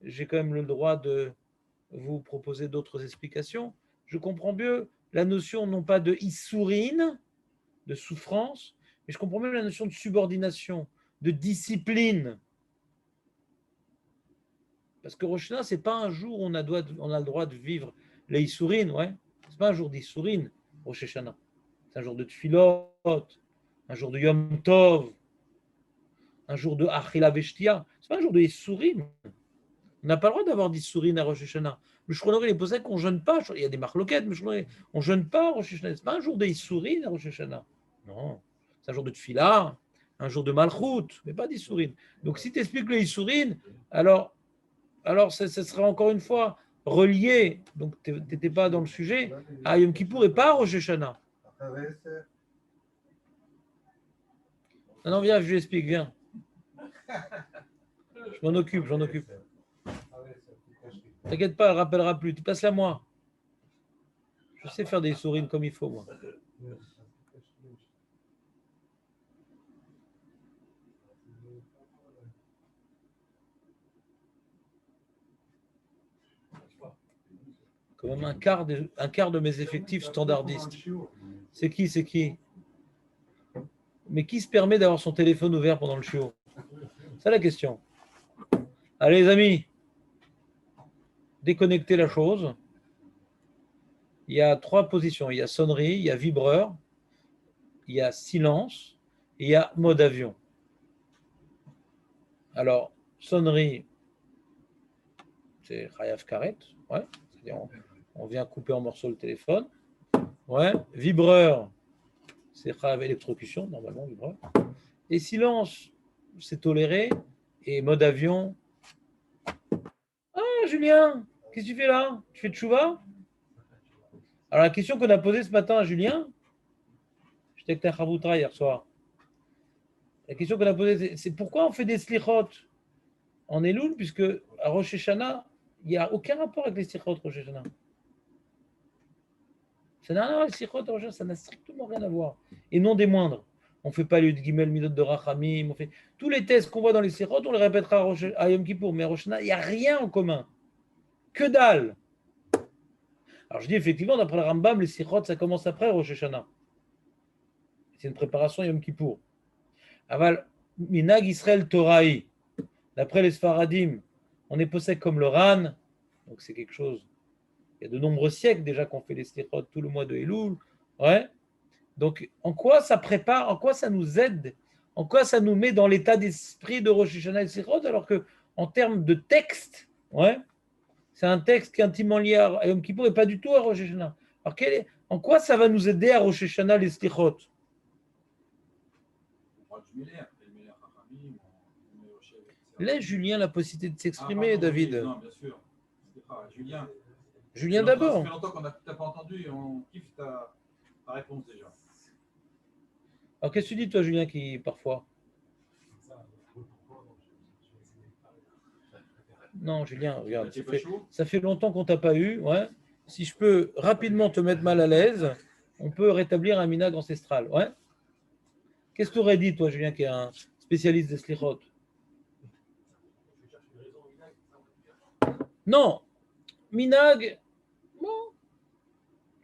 j'ai quand même le droit de vous proposer d'autres explications. Je comprends mieux la notion non pas de issourine, de souffrance, mais je comprends mieux la notion de subordination, de discipline. Parce que Rosh Hashanah, ce n'est pas un jour où on a le droit de vivre les issourines, ouais. Ce n'est pas un jour d'issourine, Rosh Hashanah. C'est un jour de tfilot, un jour de Yom Tov, un jour de Achila Veshtia. Ce n'est pas un jour de issourine. On n'a pas le droit d'avoir d'issourine à Rosh Hashanah. Le Shulchan Aruch, il est posé qu'on ne jeûne pas. Il y a des marloquettes, mais on ne jeûne pas à Rosh Hashanah. Ce n'est pas un jour d'issourine à Rosh Hashanah. Non. C'est un jour de tfila, un jour de malchut, mais pas d'issourine. Donc si tu expliques le issourine, alors ça sera encore une fois relié, donc tu n'étais pas dans le sujet, à Yom Kippour et pas à Rosh Hashanah. Non, viens, je lui explique, viens. Je m'en occupe, j'en occupe. T'inquiète pas, elle ne rappellera plus. Tu passes la moi. Je sais faire des sourines comme il faut, moi. Quand même un quart de mes effectifs standardistes. C'est qui? Mais qui se permet d'avoir son téléphone ouvert pendant le show? C'est la question. Allez, les amis, déconnectez la chose. Il y a 3 positions. Il y a sonnerie, il y a vibreur, il y a silence et il y a mode avion. Alors, sonnerie, c'est Chayav Karet, ouais. C'est-à-dire on vient couper en morceaux le téléphone. Ouais. Vibreur, c'est Chayav électrocution, normalement, vibreur. Et silence, c'est toléré. Et mode avion. Ah, Julien, qu'est-ce que tu fais là? Tu fais tchouva? Alors, la question qu'on a posée ce matin à Julien, j'étais avec ta Chavoutra hier soir. La question qu'on a posée, c'est pourquoi on fait des slichot en Elul, puisque à Rosh Hashanah, il n'y a aucun rapport avec les slichot Rosh Hashanah. Ça n'a rien à voir avec les slichot Rosh Hashanah, ça n'a strictement rien à voir. Et non des moindres. On ne fait pas le Gimel Midot de Rachamim, on fait tous les tests qu'on voit dans les slichot, on les répétera à Yom Kippour, mais à Rosh Hashanah, il n'y a rien en commun. Que dalle. Alors je dis effectivement, d'après le Rambam, les slichot, ça commence après Rosh Hashanah. C'est une préparation Yom Kippour. Aval, Minag Israël Torahi. D'après les Sfaradim, on est possède comme le Ran, donc c'est quelque chose Il y a de nombreux siècles déjà qu'on fait les slichot tout le mois de Elul. Ouais. Donc, en quoi ça prépare, en quoi ça nous aide, en quoi ça nous met dans l'état d'esprit de Rosh Hashanah et Slichot, alors que en termes de texte, ouais, c'est un texte qui est intimement lié à Yom Kippour et pas du tout à Rosh Hashanah. Alors, en quoi ça va nous aider à Rosh Hashanah les Slichot? Laisse Julien la possibilité de s'exprimer, David. Oui, non, bien sûr. Julien. Julien Ça d'abord. fait longtemps qu'on n'a pas entendu et on kiffe ta réponse déjà. Alors, qu'est-ce que tu dis, toi, Julien, qui parfois. Non, Julien, regarde, ça fait longtemps qu'on t'a pas eu. Ouais. Si je peux rapidement te mettre mal à l'aise, on peut rétablir un minag ancestral. Ouais. Qu'est-ce que tu aurais dit, toi, Julien, qui est un spécialiste des slichot? Non, minag, bon,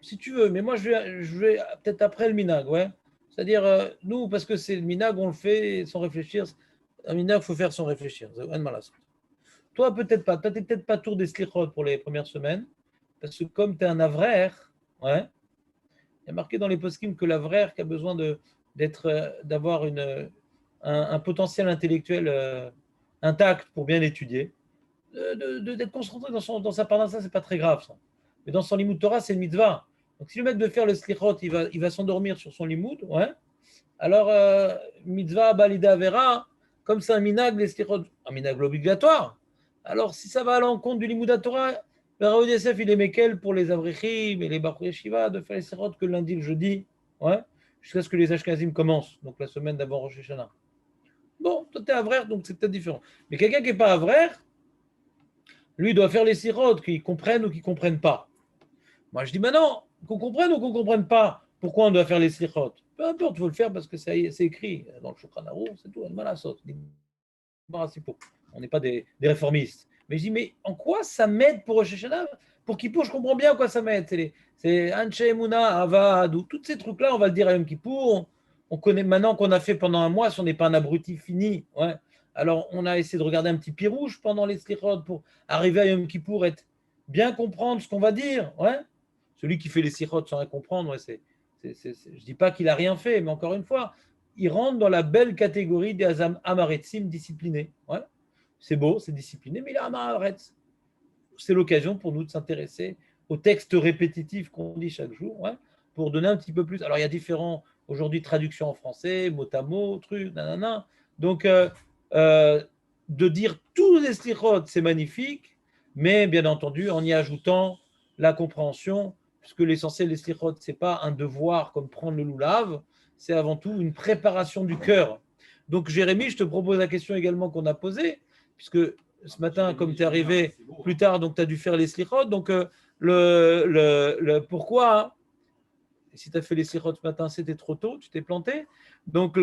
si tu veux, mais moi, je vais peut-être après le minag, ouais. C'est-à-dire, nous, parce que c'est le minag, on le fait sans réfléchir. Un minag, il faut faire sans réfléchir. Toi, peut-être pas. Toi, tu n'es peut-être pas tour des slichot pour les premières semaines, parce que comme tu es un avraire, ouais, il y a marqué dans les poskim que l'avraire qui a besoin d'avoir un potentiel intellectuel intact pour bien étudier, d'être concentré dans sa parnassa, c'est pas très grave ça. Mais dans son limoud Torah, c'est le mitzvah. Donc si le mec veut faire le slichot, il va s'endormir sur son limoud, ouais. Alors mitzvah balida vera, comme c'est un minag, les slichot, un minag obligatoire. Alors si ça va à l'encontre du limoud Torah, le Rav Yosef, il est méquel pour les avrichim et les bachur yeshiva de faire les slichot que le lundi, le jeudi, ouais, jusqu'à ce que les ashkenazim commencent, donc la semaine d'avant Rosh Hashanah. Bon, toi t'es avraire, donc c'est peut-être différent. Mais quelqu'un qui n'est pas avraire, lui doit faire les sirotes, qu'ils comprennent ou qu'ils ne comprennent pas. Moi, je dis, mais non, qu'on comprenne ou qu'on ne comprenne pas, pourquoi on doit faire les sirotes? Peu importe, il faut le faire parce que c'est écrit dans le Shulchan Aruch, c'est tout, on n'est pas des réformistes. Mais je dis, mais en quoi ça m'aide pour Rosh Hashanah? Pour Kippour, je comprends bien en quoi ça m'aide. C'est Anshe Emouna, Avad, tous ces trucs-là, on va le dire à Yom Kippour. On connaît maintenant qu'on a fait pendant un mois, si on n'est pas un abruti fini. Ouais. Alors, on a essayé de regarder un petit pied rouge pendant les slichot pour arriver à Yom Kippour, bien comprendre ce qu'on va dire. Ouais. Celui qui fait les slichot sans rien comprendre, ouais, je ne dis pas qu'il n'a rien fait, mais encore une fois, il rentre dans la belle catégorie des Amaretsim disciplinés. Ouais. C'est beau, c'est discipliné, mais il est Amaret. C'est l'occasion pour nous de s'intéresser aux textes répétitifs qu'on dit chaque jour, ouais, pour donner un petit peu plus. Alors, il y a différents, aujourd'hui, traductions en français, mot à mot, truc, nanana. Donc, de dire tous les slichot, c'est magnifique, mais bien entendu, en y ajoutant la compréhension, puisque l'essentiel des slichot, ce n'est pas un devoir comme prendre le loulav, c'est avant tout une préparation du cœur. Donc, Jérémy, je te propose la question également qu'on a posée, puisque ce matin, comme tu es arrivé plus tard, donc tu as dû faire les slichot. Donc, pourquoi, hein, si tu as fait les slichot ce matin, c'était trop tôt, tu t'es planté. Donc,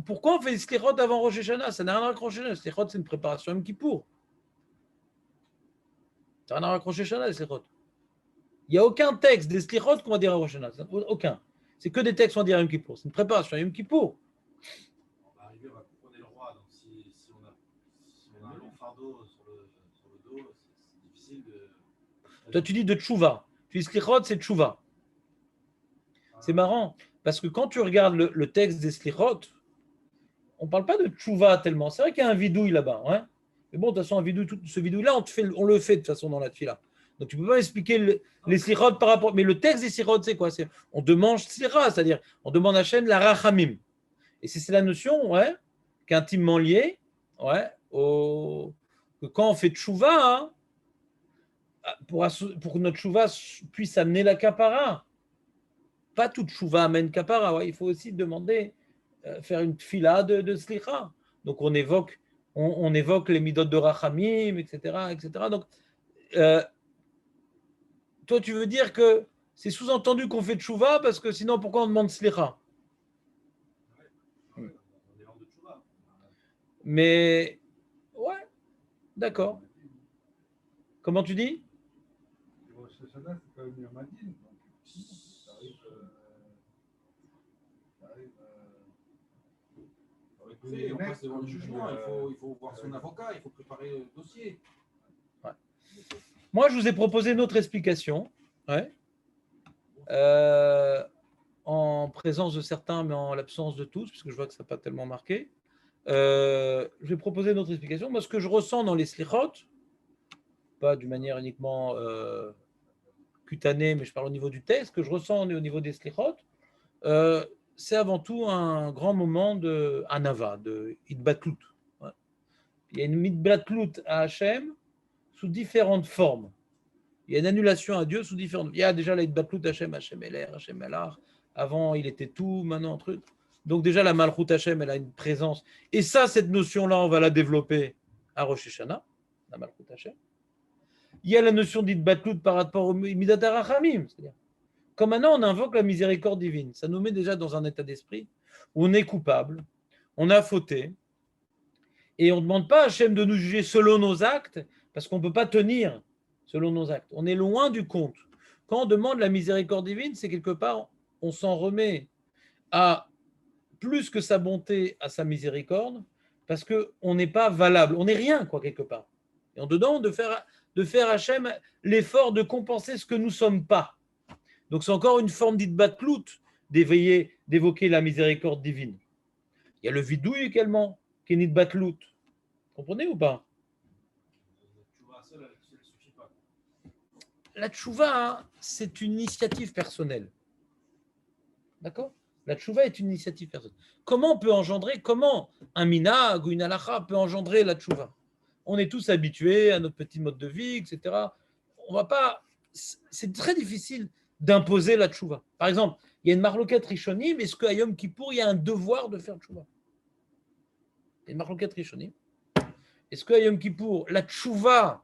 pourquoi on fait les slichot avant Rosh Hashanah? Ça n'a rien à voir avec Rosh Hashanah. Les slichot, c'est une préparation à Yom Kippour. Ça n'a rien à voir avec Rosh Hashanah, les slichot. Il n'y a aucun texte des slichot qu'on va dire à Rosh Hashanah. Aucun. C'est que des textes qu'on va dire à Yom Kippour. C'est une préparation à Yom Kippour. On va arriver, on va couronner le roi. Donc, si on a un long fardeau sur le dos, c'est difficile de. Toi, tu dis de tchouva. Tu dis slichot, c'est tchouva. C'est marrant, parce que quand tu regardes le texte des slichot, on ne parle pas de tchouva tellement. C'est vrai qu'il y a un vidouille là-bas. Hein, mais bon, de toute façon, ce vidouille-là, on le fait de toute façon dans la tfila. Donc, tu ne peux pas expliquer les slichot par rapport. Mais le texte des slichot, c'est quoi? On demande slira, c'est-à-dire on demande à Hachem la rachamim. Et c'est la notion, ouais, qui est intimement liée, ouais, que quand on fait tchouva, hein, pour que notre tchouva puisse amener la kapara, pas toute chouva amène kapara. Ouais. Il faut aussi demander, faire une fila de slicha. Donc on évoque les midot de rachamim, etc., etc. Donc, toi, tu veux dire que c'est sous-entendu qu'on fait tchouva parce que sinon, pourquoi on demande slicha? Mais, ouais, d'accord. Comment tu dis? On passe devant le jugement, il faut voir son avocat, il faut préparer le dossier. Ouais. Moi, je vous ai proposé une autre explication. Ouais. Euh, en présence de certains, mais en l'absence de tous, puisque je vois que ça n'a pas tellement marqué. Je vais proposer une autre explication. Moi, ce que je ressens dans les slichot, pas d'une manière uniquement cutanée, mais je parle au niveau du texte, ce que je ressens au niveau des slichot, c'est avant tout un grand moment de anava, de hitbatlut. Ouais. Il y a une hitbatlut à Hachem sous différentes formes. Il y a une annulation à Dieu sous différentes. Il y a déjà la hitbatlut Hachem, Hachem Eler, Hachem Elar. Avant, il était tout, maintenant un truc. Donc déjà, la Malchut Hachem, elle a une présence. Et ça, cette notion-là, on va la développer à Rosh Hashanah, la Malchut Hachem. Il y a la notion d'Itbatlut par rapport au Midat HaRachamim. C'est-à-dire, comme maintenant, on invoque la miséricorde divine. Ça nous met déjà dans un état d'esprit où on est coupable, on a fauté, et on ne demande pas à Hachem de nous juger selon nos actes, parce qu'on ne peut pas tenir selon nos actes. On est loin du compte. Quand on demande la miséricorde divine, c'est quelque part, on s'en remet à plus que sa bonté, à sa miséricorde, parce qu'on n'est pas valable, on n'est rien, quoi, quelque part. Et en dedans, de faire Hachem l'effort de compenser ce que nous ne sommes pas. Donc c'est encore une forme d'itbatlout d'évoquer la miséricorde divine. Il y a le vidouille également, qui est une itbatlout. Comprenez ou pas? La tchouva, c'est une initiative personnelle. D'accord? La tchouva est une initiative personnelle. Comment on peut engendrer, comment un minag ou une halacha peut engendrer la tchouva? On est tous habitués à notre petit mode de vie, etc. On va pas. C'est très difficile d'imposer la tchouva. Par exemple, il y a une marloquette rishonim, est-ce qu'à Yom Kippour, il y a un devoir de faire tchouva? Il y a une marloquette rishonim. Est-ce qu'à Yom Kippour, la tchouva,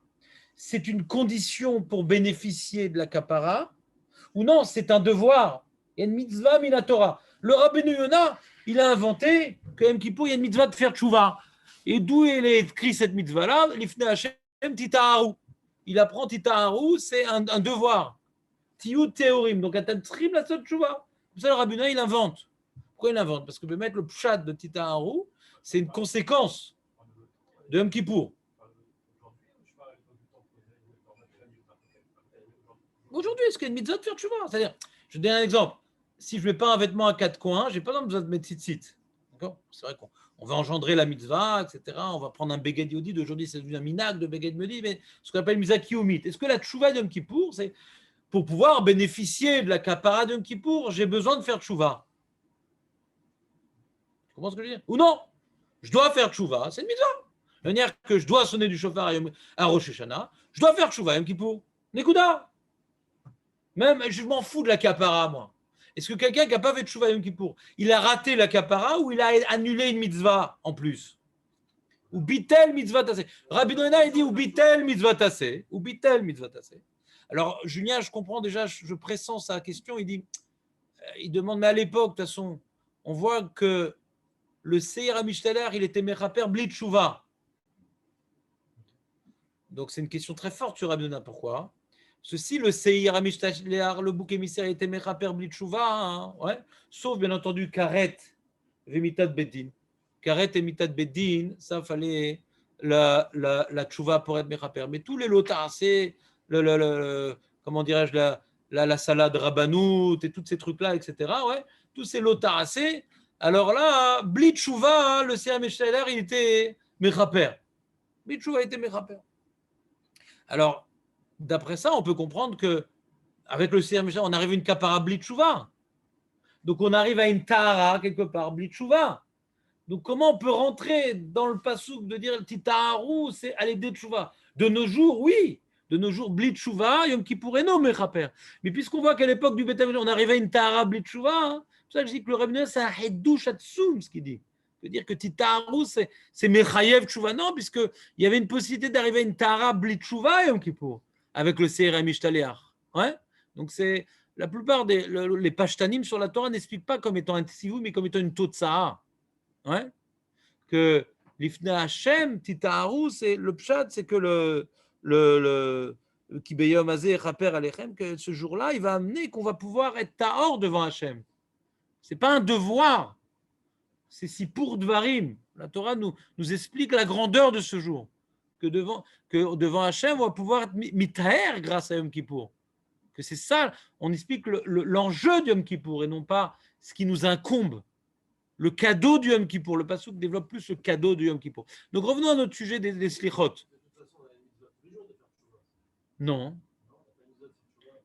c'est une condition pour bénéficier de la kapara? Ou non, c'est un devoir. Il y a une mitzvah minatora. Le Rabbeinu Yonah, il a inventé qu'à Yom Kippour, il y a une mitzvah de faire tchouva. Et d'où il est écrit cette mitzvah-là? L'ifne Hashem titaharu. Il apprend titaharu, c'est un devoir. Tiyu théorim. Donc, à trim la seule tchouva. Comme ça, le Rabbeinu Yonah, il invente. Pourquoi il invente? Parce que mettre le pshat de titaharu, c'est une conséquence de Yom Kippour. Aujourd'hui, est-ce qu'il y a une mitzvah de faire tchouva? C'est-à-dire, je donne un exemple. Si je ne mets pas un vêtement à quatre coins, je n'ai pas besoin de mettre tzitzit. D'accord? C'est vrai qu'on va engendrer la mitzvah, etc. On va prendre un beged yodi. D'aujourd'hui, c'est devenu un minag de beged yodi, mais ce qu'on appelle mitzvah kiyumit. Est-ce que la tchouva de Yom Kippour, c'est pour pouvoir bénéficier de la kapara de Yom Kippour, j'ai besoin de faire tchouva? Tu comprends ce que je veux dire? Ou non? Je dois faire tchouva, c'est une mitzvah. De manière que je dois sonner du chauffard à Rosh Hashanah, je dois faire tchouva Yom Kippour. Nekuda. Même, je m'en fous de la kapara, moi. Est-ce que quelqu'un qui n'a pas fait de tchouva Yom Kippour, il a raté la kapara ou il a annulé une mitzvah en plus? Ou bitel mitzvah tassé. Rabbi Yonah, il dit ou bitel mitzvah tassé. Ou bitel mitzvah tassé. Alors, Julien, je comprends déjà, je pressens sa question. Il demande, mais à l'époque, de toute façon, on voit que le Seir Amishtaler, il était mechaper bli tchouva. Donc, c'est une question très forte sur Rabbi Yonah. Pourquoi? Ceci, le Seir Amishtaler, le bouc émissaire, était mechaper bli tchouva, hein, ouais. Sauf, bien entendu, Karet, Vemitat Bedin. Karet et Mitat Bedin, ça fallait la tchouva pour être mechaper. Mais tous les lotas, c'est comment dirais-je, la salade rabanout et tous ces trucs-là, etc. Ouais, tous ces lotas, alors là, bli tchouva, le Seir Amishtaler, il était mechaper. Bli tchouva était mechaper. Alors, d'après ça, on peut comprendre que avec le Seir Amishtaler, on arrive à une kapara bli tchouva. Donc, on arrive à une tahara quelque part bli tchouva. Donc, comment on peut rentrer dans le pasouk de dire titaharu, c'est aller des tchouva? De nos jours, oui. De nos jours, bli tchouva, Yom Kippour et non mechaper. Mais puisqu'on voit qu'à l'époque du Beth Amikdash, on arrivait à une tahara bli tchouva, hein, c'est ça que je dis que le Rabbi, c'est un hedouch atsum, ce qu'il dit. C'est-à-dire que titaharu, c'est mechayev tchouva. Non, puisqu'il y avait une possibilité d'arriver à une tahara bli tchouva, Yom Kippour, avec le Seir Amishtaler. Ouais. Donc, c'est la plupart les pashtanim sur la Torah n'expliquent pas comme étant un tzivou, mais comme étant une totsaha. Ouais. Que l'ifne Hashem, titaharu, c'est le pshat, c'est que le kibeyom azeh chaper alechem, que ce jour-là, il va amener qu'on va pouvoir être tahor devant Hashem. C'est pas un devoir, c'est si pour dvarim. La Torah nous explique la grandeur de ce jour. que devant Hachem, on va pouvoir être mitaher grâce à Yom Kippour. Que c'est ça, on explique l'enjeu de Yom Kippour et non pas ce qui nous incombe. Le cadeau du Yom Kippour. Le Passouk développe plus le cadeau du Yom Kippour. Donc revenons à notre sujet des slichot. Non.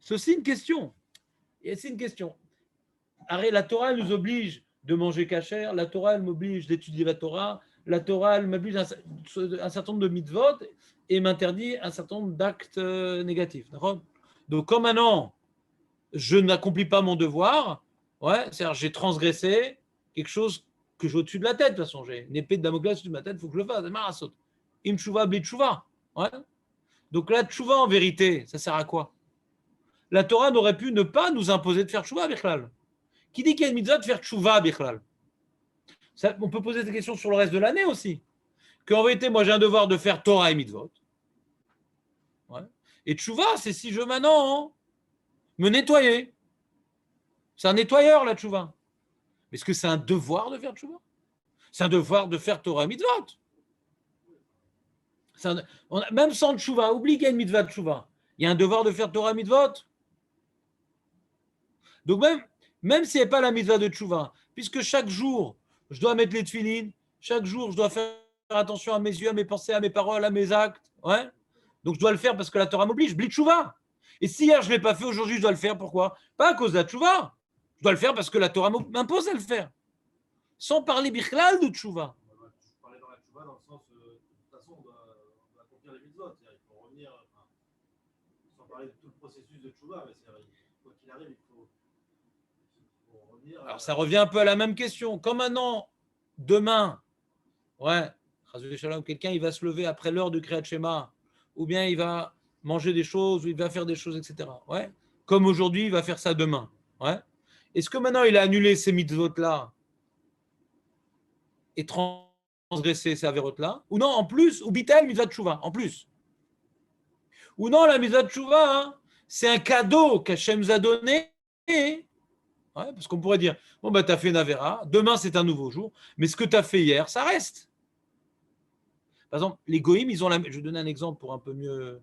C'est aussi une question. Et c'est une question. Arrête, la Torah elle nous oblige de manger kasher, la Torah elle m'oblige d'étudier la Torah elle m'oblige à un certain nombre de mitzvot et m'interdit un certain nombre d'actes négatifs. D'accord? Donc comme maintenant je n'accomplis pas mon devoir, c'est-à-dire j'ai transgressé quelque chose que j'ai au-dessus de la tête, de toute façon, j'ai une épée de Damoclès au-dessus de ma tête, il faut que je le fasse, c'est marasot. Im tshuva bli tshuva. Donc la tshuva en vérité, ça sert à quoi? La Torah n'aurait pu ne pas nous imposer de faire tshuva, bichlal. Qui dit qu'il y a une mitzvah de faire tshuva, bichlal? On peut poser des questions sur le reste de l'année aussi. Qu'en vérité, moi j'ai un devoir de faire Torah et mitzvot. Et tshuva, c'est si je maintenant me nettoyer. C'est un nettoyeur, la tshuva. Est-ce que c'est un devoir de faire tshuva? C'est un devoir de faire Torah et mitzvot. Même sans tshuva, oublie qu'il y a une mitzvah de tshuva. Il y a un devoir de faire Torah et mitzvot. Donc même s'il n'y a pas la mitzvah de tshuva, puisque chaque jour, je dois mettre les tefilines, chaque jour, je dois faire attention à mes yeux, à mes pensées, à mes paroles, à mes actes. Donc je dois le faire parce que la Torah m'oblige, bli tshuva. Et si hier je ne l'ai pas fait, aujourd'hui je dois le faire. Pourquoi? Pas à cause de la tshuva. Je dois le faire parce que la Torah m'impose à le faire. Sans parler bichlal de tshuva. Je parlais dans la tshuva dans le sens, de toute façon, on doit accomplir les mitzvot. Il faut revenir, sans parler de tout le processus de tshuva, mais quoi qu'il arrive, il faut revenir. Alors ça revient un peu à la même question. Comme maintenant, demain, quelqu'un il va se lever après l'heure du Kriyat Shema, ou bien il va manger des choses, ou il va faire des choses, etc. Comme aujourd'hui, il va faire ça demain. Est-ce que maintenant il a annulé ces mitzvot-là et transgressé ces avérotes-là? Ou non, en plus, ou bitel mitzvah tshuva, en plus. Ou non, la mitzvah tshuva, c'est un cadeau qu'Hachem nous a donné. Parce qu'on pourrait dire, bon, tu as fait une avéra, demain c'est un nouveau jour, mais ce que tu as fait hier, ça reste. Par exemple, les goïms, je vais donner un exemple pour un peu mieux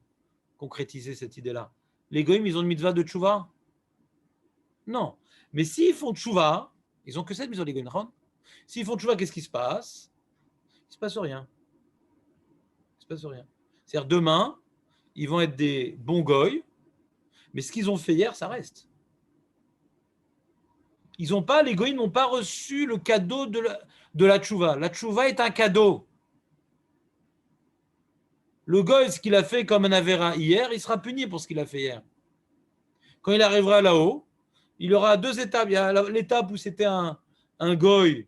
concrétiser cette idée-là. Les goïms, ils ont une mitzvah de tshuva? Non. Mais s'ils font tshuva, ils n'ont que cette mitzvah, les goïms. S'ils font tshuva, qu'est-ce qui se passe? Il ne se passe rien. Il ne se passe rien. C'est-à-dire, demain, ils vont être des bons goïs, mais ce qu'ils ont fait hier, ça reste. Les goïms n'ont pas reçu le cadeau de la tshuva. La tshuva est un cadeau. Le goy, ce qu'il a fait comme un avéra hier, il sera puni pour ce qu'il a fait hier. Quand il arrivera là-haut, il aura deux étapes. Il y a l'étape où c'était un goy,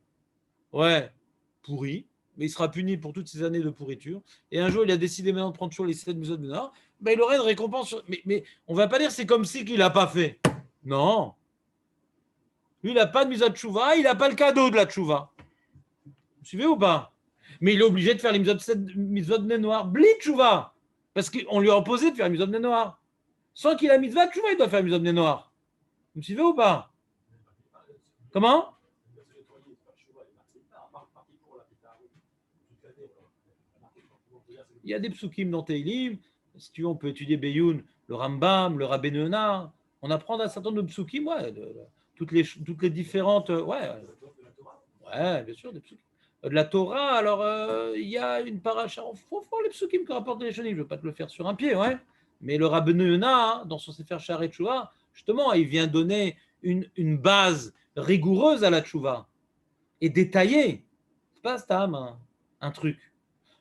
pourri, mais il sera puni pour toutes ces années de pourriture. Et un jour, il a décidé maintenant de prendre toujours les 7 mitzvot de Nord. Il aurait une récompense. Mais on ne va pas dire c'est comme si qu'il n'a pas fait. Non. Lui, il n'a pas de mitzvah de tshuva, il n'a pas le cadeau de la tshuva. Vous suivez ou pas? Mais il est obligé de faire les mitzvot de noir, bli tshuva, parce qu'on lui a imposé de faire les mitzvot de noir. Sans qu'il a mitzvah de tshuva, il doit faire les mitzvot de noir. Vous me suivez ou pas? Comment? Il y a des psukim dans Teilim. Si tu veux, on peut étudier Beyoun, le Rambam, le Rabbeinu Yonah. On apprend un certain nombre de psukim, toutes les différentes. Bien sûr, des psukim. De la Torah, alors il y a une paracha. Il faut voir les psukim que rapportent les Rishonim. Je ne vais pas te le faire sur un pied, mais le Rabbeinu Yonah, dans son Sefer Sha'arei Tshuva, justement, il vient donner une base rigoureuse à la Tshuva et détaillée. C'est pas stam, un truc.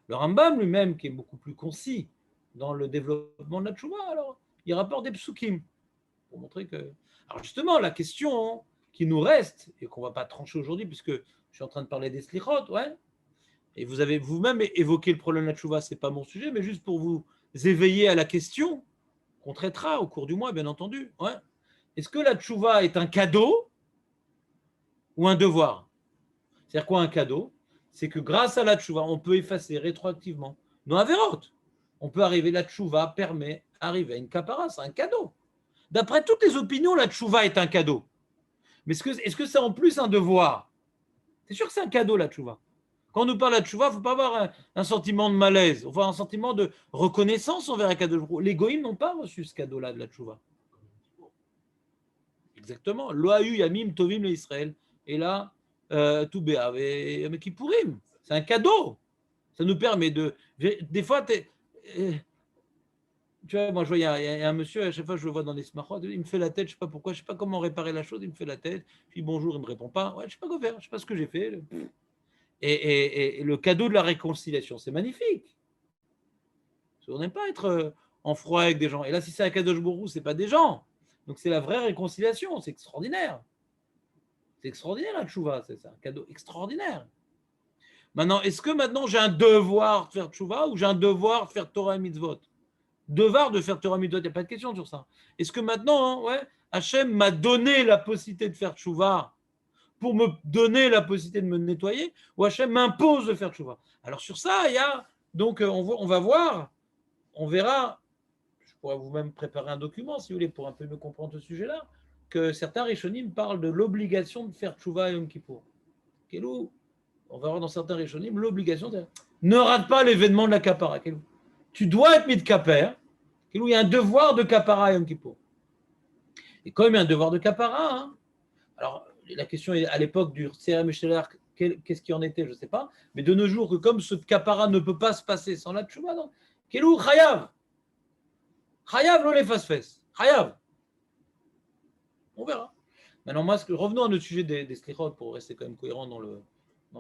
Le Rambam lui-même, qui est beaucoup plus concis dans le développement de la Tshuva, alors il rapporte des psukim pour montrer que. Alors justement, la question qui nous reste et qu'on ne va pas trancher aujourd'hui, puisque je suis en train de parler des slichot, et vous avez vous-même évoqué le problème de la tshuva, ce n'est pas mon sujet, mais juste pour vous éveiller à la question qu'on traitera au cours du mois, bien entendu. Est-ce que la tshuva est un cadeau ou un devoir? C'est-à-dire quoi un cadeau? C'est que grâce à la tshuva, on peut effacer rétroactivement nos avérotes. On peut arriver, la tshuva permet d'arriver à une kapara, c'est un cadeau. D'après toutes les opinions, la tshuva est un cadeau. Mais est-ce que c'est en plus un devoir? C'est sûr que c'est un cadeau, la tshuva. Quand on nous parle de la tchouva, il ne faut pas avoir un sentiment de malaise, il faut avoir un sentiment de reconnaissance envers Akadosh Baruch Hu. Les goïms n'ont pas reçu ce cadeau-là de la tchouva. Exactement. Loahu Yamim Tovim le Israël. Et là, tout béav et Kippourim. C'est un cadeau. Ça nous permet de. Des fois, tu vois, moi, je vois, il y a un monsieur, à chaque fois, je le vois dans les smachot, il me fait la tête, je ne sais pas pourquoi, je ne sais pas comment réparer la chose, il me fait la tête, je dis bonjour, il ne me répond pas, ouais, je ne sais pas quoi faire, je ne sais pas ce que j'ai fait. Et le cadeau de la réconciliation, c'est magnifique. On n'aime pas être en froid avec des gens. Et là, si c'est un cadeau de Bourou, ce n'est pas des gens. Donc, c'est la vraie réconciliation, c'est extraordinaire. C'est extraordinaire, la tchouva, c'est un cadeau extraordinaire. Maintenant, est-ce que maintenant j'ai un devoir de faire tchouva ou j'ai un devoir de faire Torah et mitzvot? Devoir de faire Torah et mitzvot, il n'y a pas de question sur ça. Est-ce que maintenant, ouais, Hachem m'a donné la possibilité de faire tchouva pour me donner la possibilité de me nettoyer, ou Hachem m'impose de faire tchouva? Alors sur ça, il y a, donc on va voir, on verra, je pourrais vous-même préparer un document, si vous voulez, pour un peu mieux comprendre ce sujet-là, que certains Rishonim parlent de l'obligation de faire tchouva à Yom Kippour. Kelou, on va voir dans certains Rishonim l'obligation de ne rate pas l'événement de la kapara. Kelou. Tu dois être mis de kaper. Kelou, il y a un devoir de kapara à Yom Kippour. Et quand même, il y a un devoir de kapara. Hein. Alors, la question est à l'époque du CRM Scheller, qu'est-ce qui en était, je ne sais pas. Mais de nos jours, que comme ce kapara ne peut pas se passer sans la tchouva, donc, Kelou, chayav. Chayav, lo les fasfes. Chayav. On verra. Maintenant, moi, revenons à notre sujet des slichot pour rester quand même cohérent dans le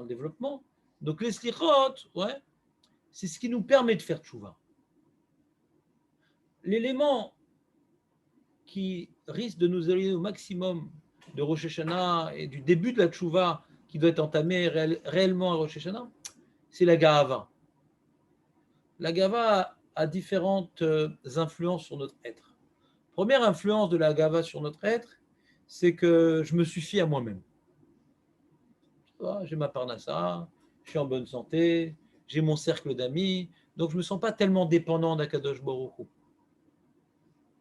développement. Donc, les slichot, ouais, c'est ce qui nous permet de faire tchouva. L'élément qui risque de nous éloigner au maximum de Rosh Hashanah et du début de la tchouva qui doit être entamé réellement à Rosh Hashanah, c'est la gahava. La gahava a différentes influences sur notre être. Première influence de la gahava sur notre être, c'est que je me suffis à moi-même. J'ai ma parnassa, je suis en bonne santé, j'ai mon cercle d'amis, donc je ne me sens pas tellement dépendant d'Akadosh Baruch Hu.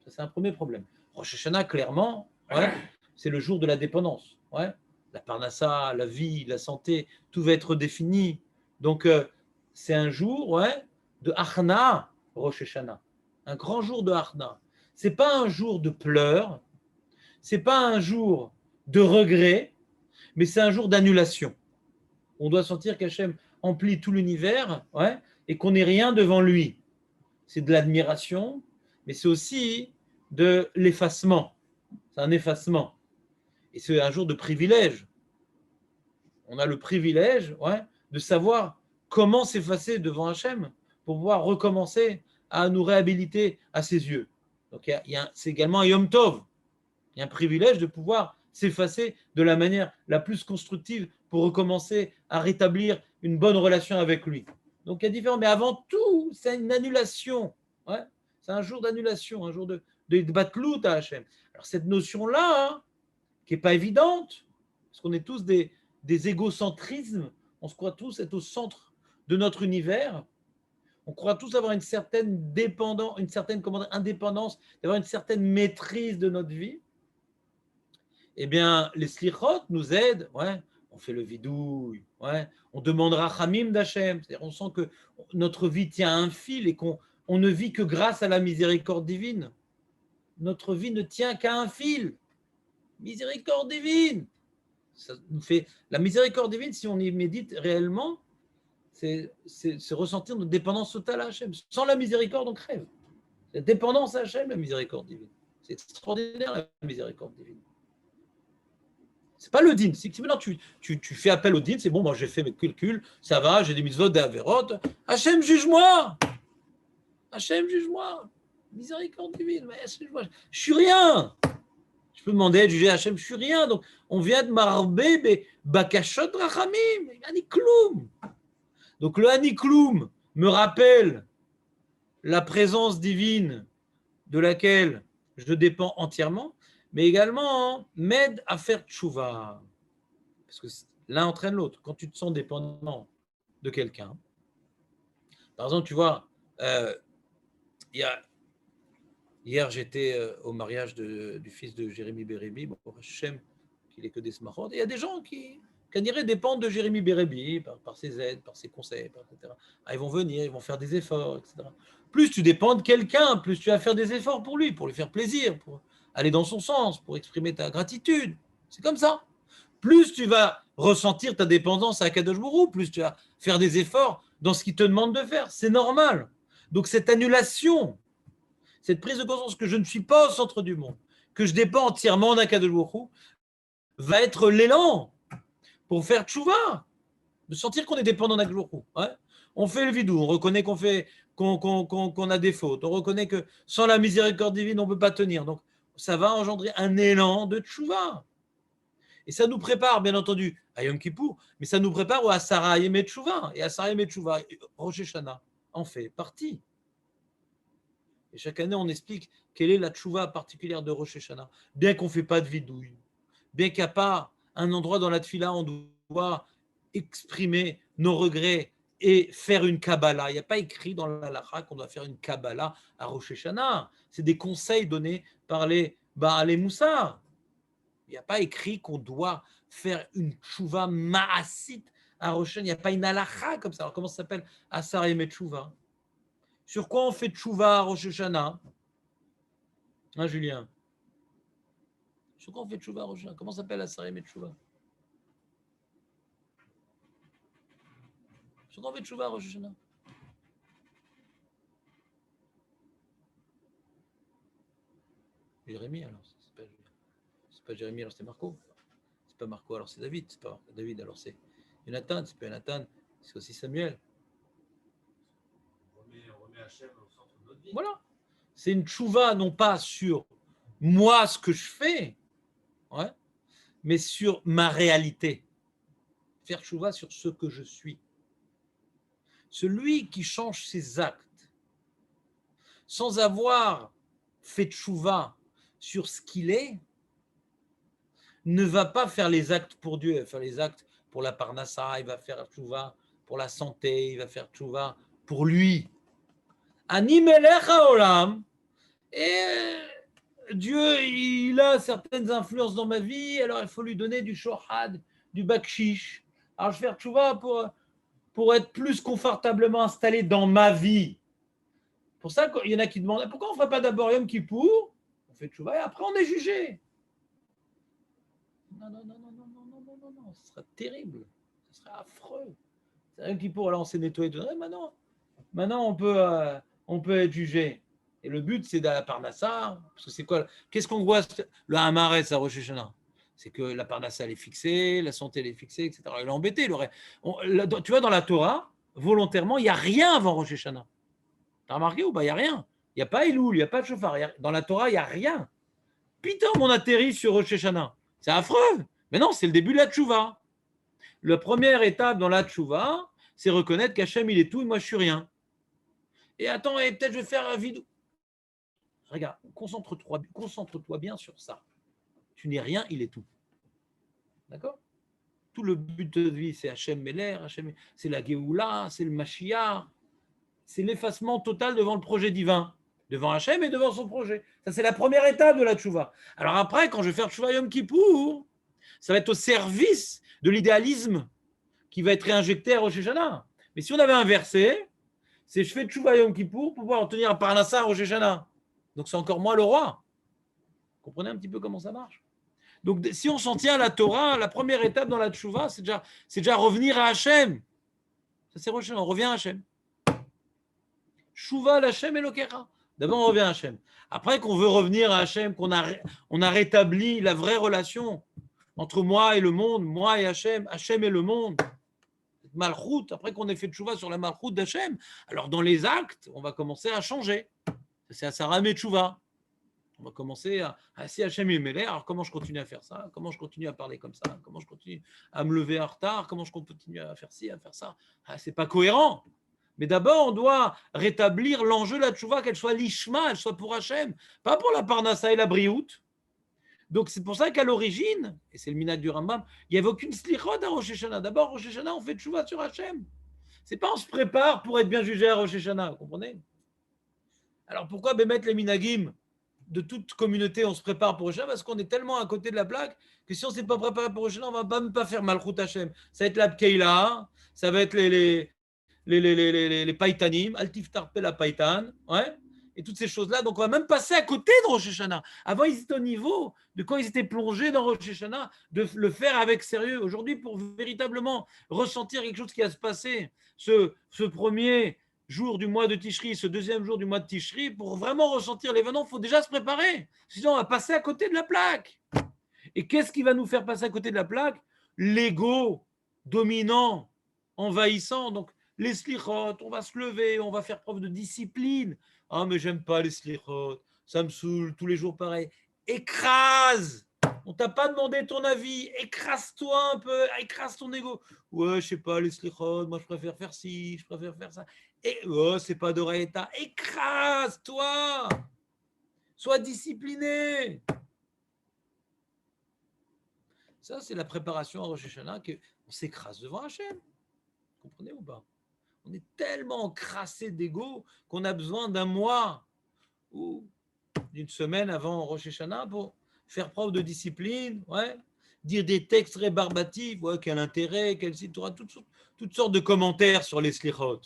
Ça, c'est un premier problème. Rosh Hashanah, clairement, ouais, c'est le jour de la dépendance. Ouais. La parnassa, la vie, la santé, tout va être défini. Donc, c'est un jour ouais, de Achna, Rosh Hashanah. Un grand jour de Achna. Ce n'est pas un jour de pleurs, ce n'est pas un jour de regret, mais c'est un jour d'annulation. On doit sentir qu'Hachem emplit tout l'univers ouais, et qu'on n'est rien devant lui. C'est de l'admiration, mais c'est aussi de l'effacement. C'est un effacement. Et c'est un jour de privilège. On a le privilège ouais, de savoir comment s'effacer devant Hachem pour pouvoir recommencer à nous réhabiliter à ses yeux. Donc c'est également un Yom Tov. Il y a un privilège de pouvoir s'effacer de la manière la plus constructive pour recommencer à rétablir une bonne relation avec lui. Donc il y a différents, mais avant tout, c'est une annulation. Ouais, c'est un jour d'annulation, un jour de batlout à Hachem. Alors cette notion-là, hein, qui n'est pas évidente, parce qu'on est tous des égocentrismes, on se croit tous être au centre de notre univers, on croit tous avoir une certaine dépendance, une certaine indépendance, d'avoir une certaine maîtrise de notre vie. Eh bien, les slichot nous aident, ouais, on fait le vidouille, ouais, on demande rachamim d'Hachem, c'est-à-dire on sent que notre vie tient à un fil et qu'on ne vit que grâce à la miséricorde divine. Notre vie ne tient qu'à un fil. Miséricorde divine. Ça nous fait la miséricorde divine, si on y médite réellement, c'est ressentir notre dépendance totale à Hachem. Sans la miséricorde, on crève. La dépendance à Hachem, la miséricorde divine. C'est extraordinaire la miséricorde divine. C'est pas le din. Si maintenant tu fais appel au din, c'est bon, moi j'ai fait mes calculs, ça va, j'ai des mitzvot, des avérotes. Hachem, juge-moi. Hachem, juge-moi. Miséricorde divine. Mais juge-moi. Je suis rien. Je peux demander à juger Hachem, je suis rien. Donc on vient de m'arbé, bakashot rachamim, anikloum. Donc le anikloum me rappelle la présence divine de laquelle je dépends entièrement, mais également m'aide à faire tchouva. Parce que l'un entraîne l'autre. Quand tu te sens dépendant de quelqu'un, par exemple, tu vois, hier j'étais au mariage du fils de Jérémy Bérébi, bon, Hachem, qu'il est que des smachot, et il y a des gens qui Kaniré dépendent de Jérémie Bérébi, par ses aides, par ses conseils, etc. Ah, ils vont venir, ils vont faire des efforts, etc. Plus tu dépends de quelqu'un, plus tu vas faire des efforts pour lui faire plaisir, pour aller dans son sens, pour exprimer ta gratitude. C'est comme ça. Plus tu vas ressentir ta dépendance à Akadosh Baruch Hu, plus tu vas faire des efforts dans ce qu'il te demande de faire. C'est normal. Donc cette annulation, cette prise de conscience que je ne suis pas au centre du monde, que je dépends entièrement d'Akadosh Baruch Hu, va être l'élan pour faire tchouva, de sentir qu'on est dépendant d'Akadosh Baruch Hu. Ouais. On fait le vidou, on reconnaît qu'on a des fautes, on reconnaît que sans la miséricorde divine, on ne peut pas tenir. Donc ça va engendrer un élan de tchouva. Et ça nous prépare, bien entendu, à Yom Kippour, mais ça nous prépare à Asara Yemei Teshuvah. Et Asara Yemei Teshuvah, Rosh Hashanah en fait partie. Et chaque année, on explique quelle est la tchouva particulière de Rosh Hashanah. Bien qu'on ne fait pas de vidouille, bien qu'il n'y a pas un endroit dans la tefila où on doit exprimer nos regrets et faire une Kabbalah. Il n'y a pas écrit dans la halakha qu'on doit faire une Kabbalah à Rosh Hashanah. C'est des conseils donnés par les Baalei Moussar. Il n'y a pas écrit qu'on doit faire une tchouva ma'asit à Rosh Hashanah. Il n'y a pas une halakha comme ça. Alors comment ça s'appelle Asar Yemei Teshuvah? Sur quoi on fait tchouva à Rosh Hashanah? Hein, Julien? Sur quoi on fait tchouva à Rosh Hashanah? Comment ça s'appelle Asar Yemei Teshuvah? Sur quoi on fait tchouva à Rosh Hashanah? Jérémie, alors. C'est pas Jérémie, alors c'est Marco. C'est pas Marco, alors c'est David. C'est pas David, alors c'est Jonathan. C'est pas Jonathan, c'est aussi Samuel. On remet Hachem au centre de notre vie. Voilà. C'est une tchouva, non pas sur moi, ce que je fais, ouais, mais sur ma réalité. Faire tchouva sur ce que je suis. Celui qui change ses actes sans avoir fait tchouva sur ce qu'il est, ne va pas faire les actes pour Dieu, il va faire les actes pour la parnassa, il va faire tchouva pour la santé, il va faire tchouva pour lui. Ani melech haolam, et Dieu, il a certaines influences dans ma vie, alors il faut lui donner du shohad, du bakshish. Alors je vais faire tchouva pour être plus confortablement installé dans ma vie. Pour ça qu'il y en a qui demandent pourquoi on ne fait pas d'abord Yom Kippour, on fait tchouva et après on est jugé. Non, ce sera terrible, ce sera affreux. C'est Yom Kippour, alors on s'est nettoyé tout. Maintenant on peut être jugé. Et le but, c'est d'aller à la Parnassa. Parce que c'est quoi? Qu'est-ce qu'on voit le Hamaretz à Rosh Hashanah? C'est que la Parnassa, elle est fixée, la santé, elle est fixée, etc. Il est embêté. Tu vois, dans la Torah, volontairement, il n'y a rien avant Rosh Hashanah. Tu as remarqué ou pas? Il n'y a rien. Il n'y a pas Elul, il n'y a pas de Shofar. Dans la Torah, il n'y a rien. Putain, on atterrit sur Rosh Hashanah. C'est affreux. Mais non, c'est le début de la Tchouva. La première étape dans la Tchouva, c'est reconnaître qu'Hachem, il est tout et moi, je suis rien. Et attends, peut-être je vais faire un vidéo. Regarde, concentre-toi bien sur ça. Tu n'es rien, il est tout. D'accord? Tout le but de vie, c'est Hachem Meler, c'est la Géoula, c'est le Mashiach, c'est l'effacement total devant le projet divin, devant Hachem et devant son projet. Ça, c'est la première étape de la Tchouva. Alors après, quand je vais faire Tchouva Yom Kippour, ça va être au service de l'idéalisme qui va être réinjecté à Rosh Hashanah. Mais si on avait inversé, c'est je fais Tchouva Yom Kippour pour pouvoir obtenir un Parnassa à Rosh Hashanah. Donc c'est encore moi le roi. Vous comprenez un petit peu comment ça marche? Donc si on s'en tient à la Torah, la première étape dans la Tchouva, c'est déjà revenir à Hachem. Ça c'est Rosh Hashanah, on revient à Hachem. Tchouva l'Hachem et l'Okera. D'abord on revient à Hachem. Après qu'on veut revenir à Hachem, qu'on a rétabli la vraie relation entre moi et le monde, moi et Hachem, Hachem et le monde. Malchut, après qu'on ait fait Tchouva sur la Malchut d'Hachem, alors dans les actes, on va commencer à changer. C'est Asara Yemei Teshuvah. On va commencer si Hachem est mêlé, alors comment je continue à faire ça? Comment je continue à parler comme ça? Comment je continue à me lever en retard? Comment je continue à faire ci, à faire ça? C'est pas cohérent. Mais d'abord, on doit rétablir l'enjeu de la tchouva, qu'elle soit l'ishma, elle soit pour Hachem, pas pour la parnassa et la briout. Donc c'est pour ça qu'à l'origine, et c'est le minag du Rambam, il n'y avait aucune slichot à Rosh Hashanah. D'abord, Rosh Hashanah, on fait tchouva sur Hachem. C'est pas on se prépare pour être bien jugé à Rosh Hashanah, vous comprenez? Alors pourquoi mettre les minagim de toute communauté, on se prépare pour Rosh Hashanah parce qu'on est tellement à côté de la plaque que si on ne s'est pas préparé pour Rosh Hashanah, on ne va même pas faire Malchut Hashem. Ça va être la Pkeila, ça va être les païtanim, Altiftar la païtan, ouais, et toutes ces choses-là. Donc, on va même passer à côté de Rosh Hashanah. Avant, ils étaient au niveau de quand ils étaient plongés dans Rosh Hashanah, de le faire avec sérieux. Aujourd'hui, pour véritablement ressentir quelque chose qui va se passer, ce premier jour du mois de Tishri, ce deuxième jour du mois de Tishri, pour vraiment ressentir l'événement, il faut déjà se préparer. Sinon, on va passer à côté de la plaque. Et qu'est-ce qui va nous faire passer à côté de la plaque? L'ego dominant, envahissant. Donc, les slichot, on va se lever, on va faire preuve de discipline. Ah, mais j'aime pas les slichot, ça me saoule, tous les jours pareil. Écrase! On t'a pas demandé ton avis, écrase-toi un peu, écrase ton ego. Ouais, je sais pas, les slichot, moi je préfère faire ci, je préfère faire ça. Et oh, c'est pas d'oreilleta, écrase-toi! Sois discipliné! Ça, c'est la préparation à Rosh Hashanah qu'on s'écrase devant Hachem. Vous comprenez ou pas? On est tellement encrassé d'ego qu'on a besoin d'un mois ou d'une semaine avant Rosh Hashanah pour faire preuve de discipline, ouais, dire des textes rébarbatifs, ouais, quel intérêt, quel site, tu auras toutes sortes de commentaires sur les slichot.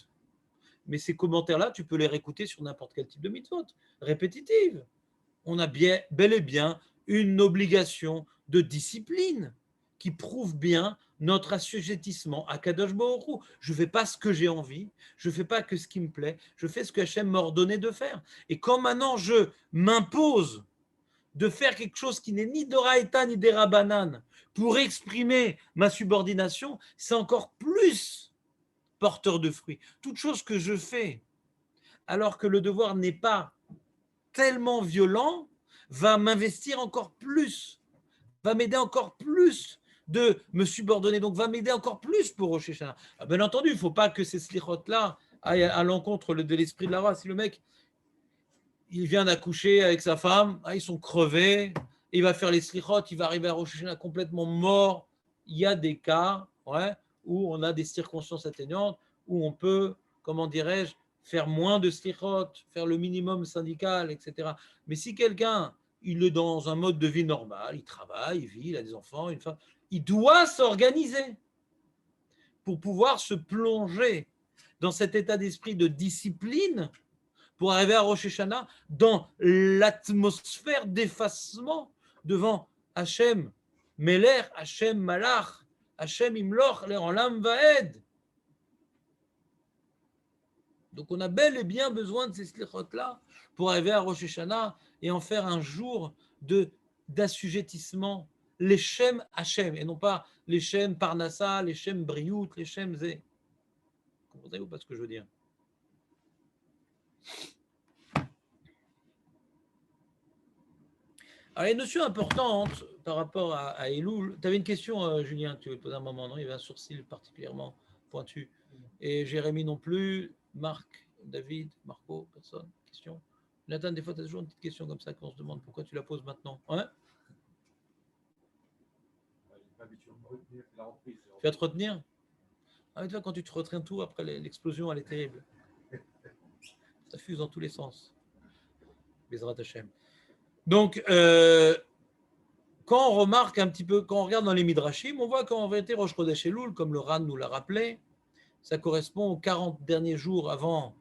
Mais ces commentaires-là, tu peux les réécouter sur n'importe quel type de mitzvot, répétitive. On a bel et bien une obligation de discipline qui prouve bien notre assujettissement à Kadosh Baruch Hu. Je ne fais pas ce que j'ai envie, je ne fais pas que ce qui me plaît, je fais ce que Hachem m'a ordonné de faire. Et quand maintenant je m'impose de faire quelque chose qui n'est ni d'Oraïta ni d'Erabanan pour exprimer ma subordination, c'est encore plus porteur de fruits. Toute chose que je fais alors que le devoir n'est pas tellement violent, va m'investir encore plus, va m'aider encore plus de me subordonner, donc va m'aider encore plus pour Rosh Hashanah. Bien entendu, il ne faut pas que ces slichot-là aillent à l'encontre de l'esprit de la race. Si le mec, il vient d'accoucher avec sa femme, ils sont crevés, il va faire les slichot, il va arriver à Rosh Hashanah complètement mort. Il y a des cas, ouais, où on a des circonstances atténuantes, où on peut, comment dirais-je, faire moins de slichot, faire le minimum syndical, etc. Mais si quelqu'un, il est dans un mode de vie normal, il travaille, il vit, il a des enfants, une femme, il doit s'organiser pour pouvoir se plonger dans cet état d'esprit de discipline pour arriver à Rosh Hashanah dans l'atmosphère d'effacement devant Hachem Meler, Hachem Malach, Hachem Imloch, l'Olam Vaed. Donc on a bel et bien besoin de ces slichot-là pour arriver à Rosh Hashanah et en faire un jour d'assujettissement, les Shem Hachem, et non pas les Shem Parnassa, les Shem Briout, les Shem Zé. Vous comprenez ou pas ce que je veux dire? Alors, une notion importante par rapport à Elul, tu avais une question, Julien, tu veux te poser un moment, non? Il y avait un sourcil particulièrement pointu. Et Jérémy non plus, Marc, David, Marco, personne, question. Nathan, des fois, tu as toujours une petite question comme ça qu'on se demande pourquoi tu la poses maintenant. Ouais, tu vas te retenir? Ah, mais toi, quand tu te retiens tout, après l'explosion, elle est terrible. Ça fuse dans tous les sens. Bezrat Hashem. Donc, quand on remarque un petit peu, quand on regarde dans les Midrashim, on voit qu'en vérité, Rosh Chodesh Elul, comme le Ran nous l'a rappelé, ça correspond aux 40 derniers jours avant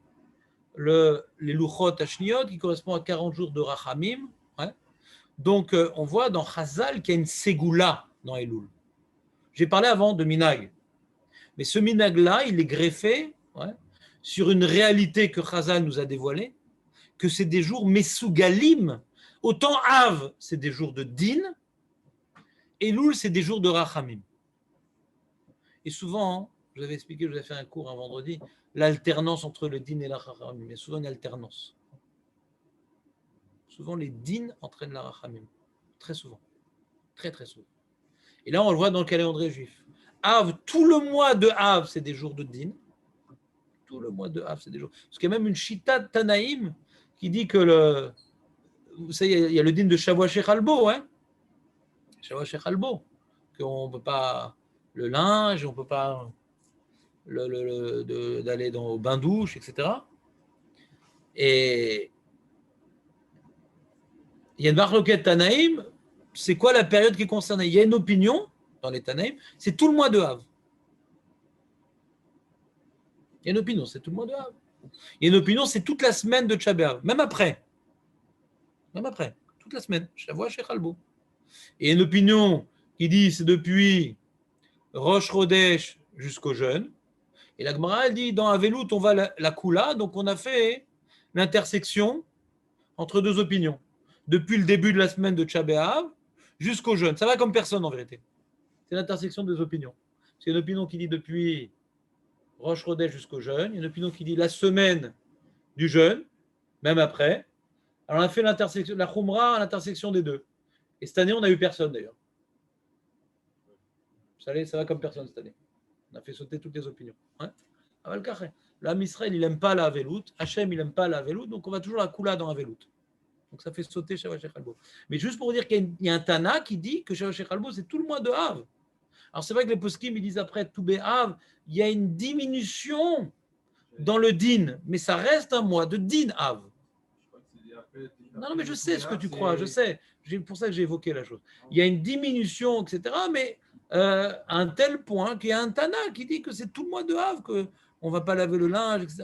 les Luchot Hashniot, qui correspond à 40 jours de Rachamim. Ouais. Donc, on voit dans Chazal qu'il y a une Ségoula dans Elul. J'ai parlé avant de Minag. Mais ce Minag-là, il est greffé, ouais, sur une réalité que Chazal nous a dévoilée, que c'est des jours Mesugalim. Autant Av, c'est des jours de Din, Elul, c'est des jours de Rachamim. Et souvent, je vous avais expliqué, je vous avais fait un cours un vendredi, l'alternance entre le Din et la Rachamim. Il y a souvent une alternance. Souvent, les Din entraînent la Rachamim. Très souvent. Très, très souvent. Et là, on le voit dans le calendrier juif. Av, tout le mois de Av, c'est des jours de Din. Tout le mois de Av, c'est des jours. Parce qu'il y a même une Shita Tanaïm qui dit que vous savez, il y a le Din de Shavua Shechalbo, hein. Shavua Shechalbo, qu'on ne peut pas le linge, on ne peut pas d'aller au bain-douche, etc. Et il y a une marloquette Tanaïm, c'est quoi la période qui est concernée? Il y a une opinion dans les Tanaïm, c'est tout le mois de Av. Il y a une opinion, c'est tout le mois de Av. Il y a une opinion, c'est toute la semaine de Tcha B'Av, même après, toute la semaine, Shavua chez Khalbo. Et une opinion qui dit c'est depuis Rosh Chodesh jusqu'au jeûne. Et la Gemara, elle dit dans Avelout, on va la Kula, donc on a fait l'intersection entre deux opinions. Depuis le début de la semaine de Tcha B'Av jusqu'au jeûne. Ça va comme personne en vérité. C'est l'intersection des opinions. C'est une opinion qui dit depuis Rosh Chodesh jusqu'au jeûne. Une opinion qui dit la semaine du jeûne, même après. Alors on a fait l'intersection, la Khumra à l'intersection des deux. Et cette année, on n'a eu personne d'ailleurs. Vous savez, ça va comme personne cette année. On a fait sauter toutes les opinions. Hein. L'âme Israël, il n'aime pas la Avelout. Hachem, il n'aime pas la Avelout. Donc on va toujours la Kula dans Avelout. Donc ça fait sauter Shavua chez Khalbo. Mais juste pour dire qu'il y a un Tana qui dit que Shavua chez Khalbo, c'est tout le mois de Av. Alors c'est vrai que les poskim, ils disent après tout Av, il y a une diminution dans le din, mais ça reste un mois de din Av. Non, mais je sais ce que tu crois, je sais. C'est pour ça que j'ai évoqué la chose. Il y a une diminution, etc., mais à un tel point qu'il y a un Tana qui dit que c'est tout le mois de Av, qu'on ne va pas laver le linge, etc.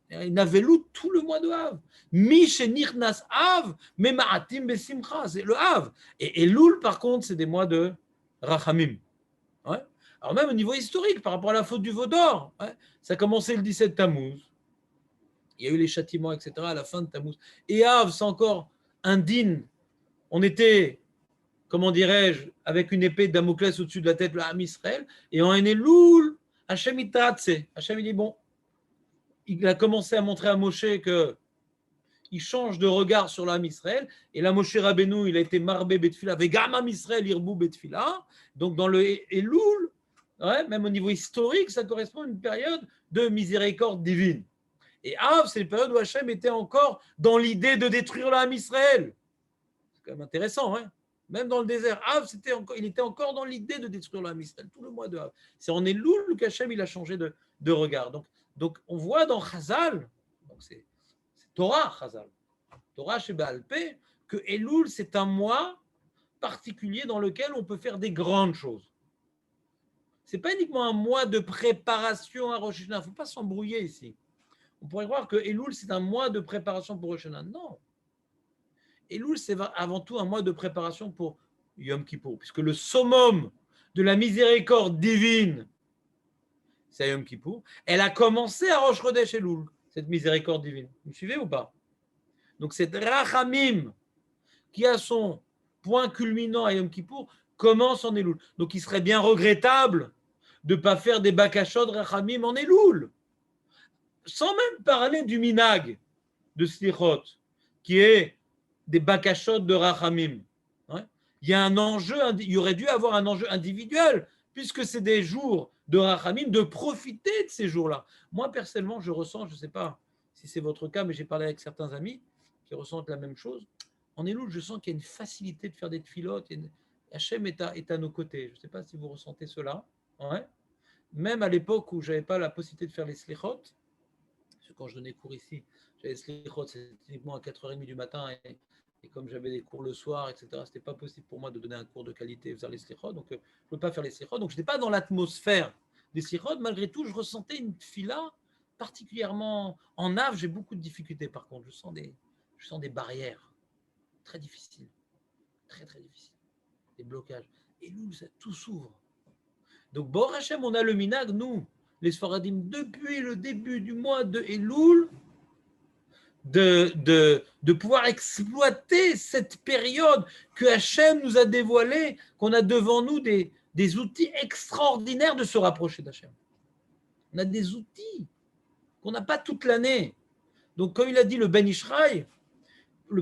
Il avait loup tout le mois de Av. Miche Nirnas Av, Memaatim Besimcha, c'est le Av. Et Elul, par contre, c'est des mois de Rachamim. Ouais. Alors même au niveau historique, par rapport à la faute du veau d'or, ouais, ça a commencé le 17 Tammuz. Il y a eu les châtiments, etc. à la fin de Tammuz. Et Av, c'est encore un din. On était, comment dirais-je, avec une épée de Damoclès au-dessus de la tête de l'Am Israël. Et en Elul, Hachem Itatse. Hachem il dit bon, il a commencé à montrer à Moshe qu'il change de regard sur l'Am Israël. Et là, Moshe Rabbeinu, il a été marbé Betfila, Vegam Am Israël Irbu Betfila. Donc dans le Elul, ouais, même au niveau historique, ça correspond à une période de miséricorde divine. Et Av, c'est une période où Hachem était encore dans l'idée de détruire l'âme Israël. C'est quand même intéressant, hein. Même dans le désert, Av, il était encore dans l'idée de détruire l'âme Israël, tout le mois de Av. C'est en Elul qu'Hachem il a changé de regard. Donc, on voit dans Chazal, donc c'est Torah Chazal, Torah chez Baal Pé, que Elul, c'est un mois particulier dans lequel on peut faire des grandes choses. Ce n'est pas uniquement un mois de préparation à Rosh Hashanah, il ne faut pas s'embrouiller ici. On pourrait croire que Elul, c'est un mois de préparation pour Rosh Hashanah. Non. Elul, c'est avant tout un mois de préparation pour Yom Kippour, puisque le summum de la miséricorde divine, c'est Yom Kippour. Elle a commencé à Rosh Chodesh Elul, cette miséricorde divine. Vous me suivez ou pas? Donc, cette Rachamim, qui a son point culminant à Yom Kippour, commence en Elul. Donc, il serait bien regrettable de ne pas faire des bakashot Rachamim en Elul. Sans même parler du minag de Slichot, qui est des bakashot de Rachamim. Ouais. Il y a un enjeu, il y aurait dû avoir un enjeu individuel, puisque c'est des jours de Rachamim, de profiter de ces jours-là. Moi, personnellement, je ressens, je ne sais pas si c'est votre cas, mais j'ai parlé avec certains amis qui ressentent la même chose. En Elul, je sens qu'il y a une facilité de faire des tfilotes. Hachem est à nos côtés. Je ne sais pas si vous ressentez cela. Ouais. Même à l'époque où je n'avais pas la possibilité de faire les slichot, quand je donnais cours ici, j'avais slichot, c'était uniquement à 4h30 du matin, et comme j'avais des cours le soir, etc., ce n'était pas possible pour moi de donner un cours de qualité et faire les slichot, donc je ne pouvais pas faire les slichot, donc je n'étais pas dans l'atmosphère des slichot. Malgré tout, je ressentais une fila particulièrement en Av. J'ai beaucoup de difficultés par contre, je sens des barrières très difficiles, très très difficiles, des blocages. Et nous, tout s'ouvre. Donc, Bor Hashem, on a le minag, nous, les Sfaradim, depuis le début du mois de Elul, de pouvoir exploiter cette période que Hachem nous a dévoilée, qu'on a devant nous des outils extraordinaires de se rapprocher d'Hachem. On a des outils qu'on n'a pas toute l'année. Donc, comme il a dit le Ben Ishraï, il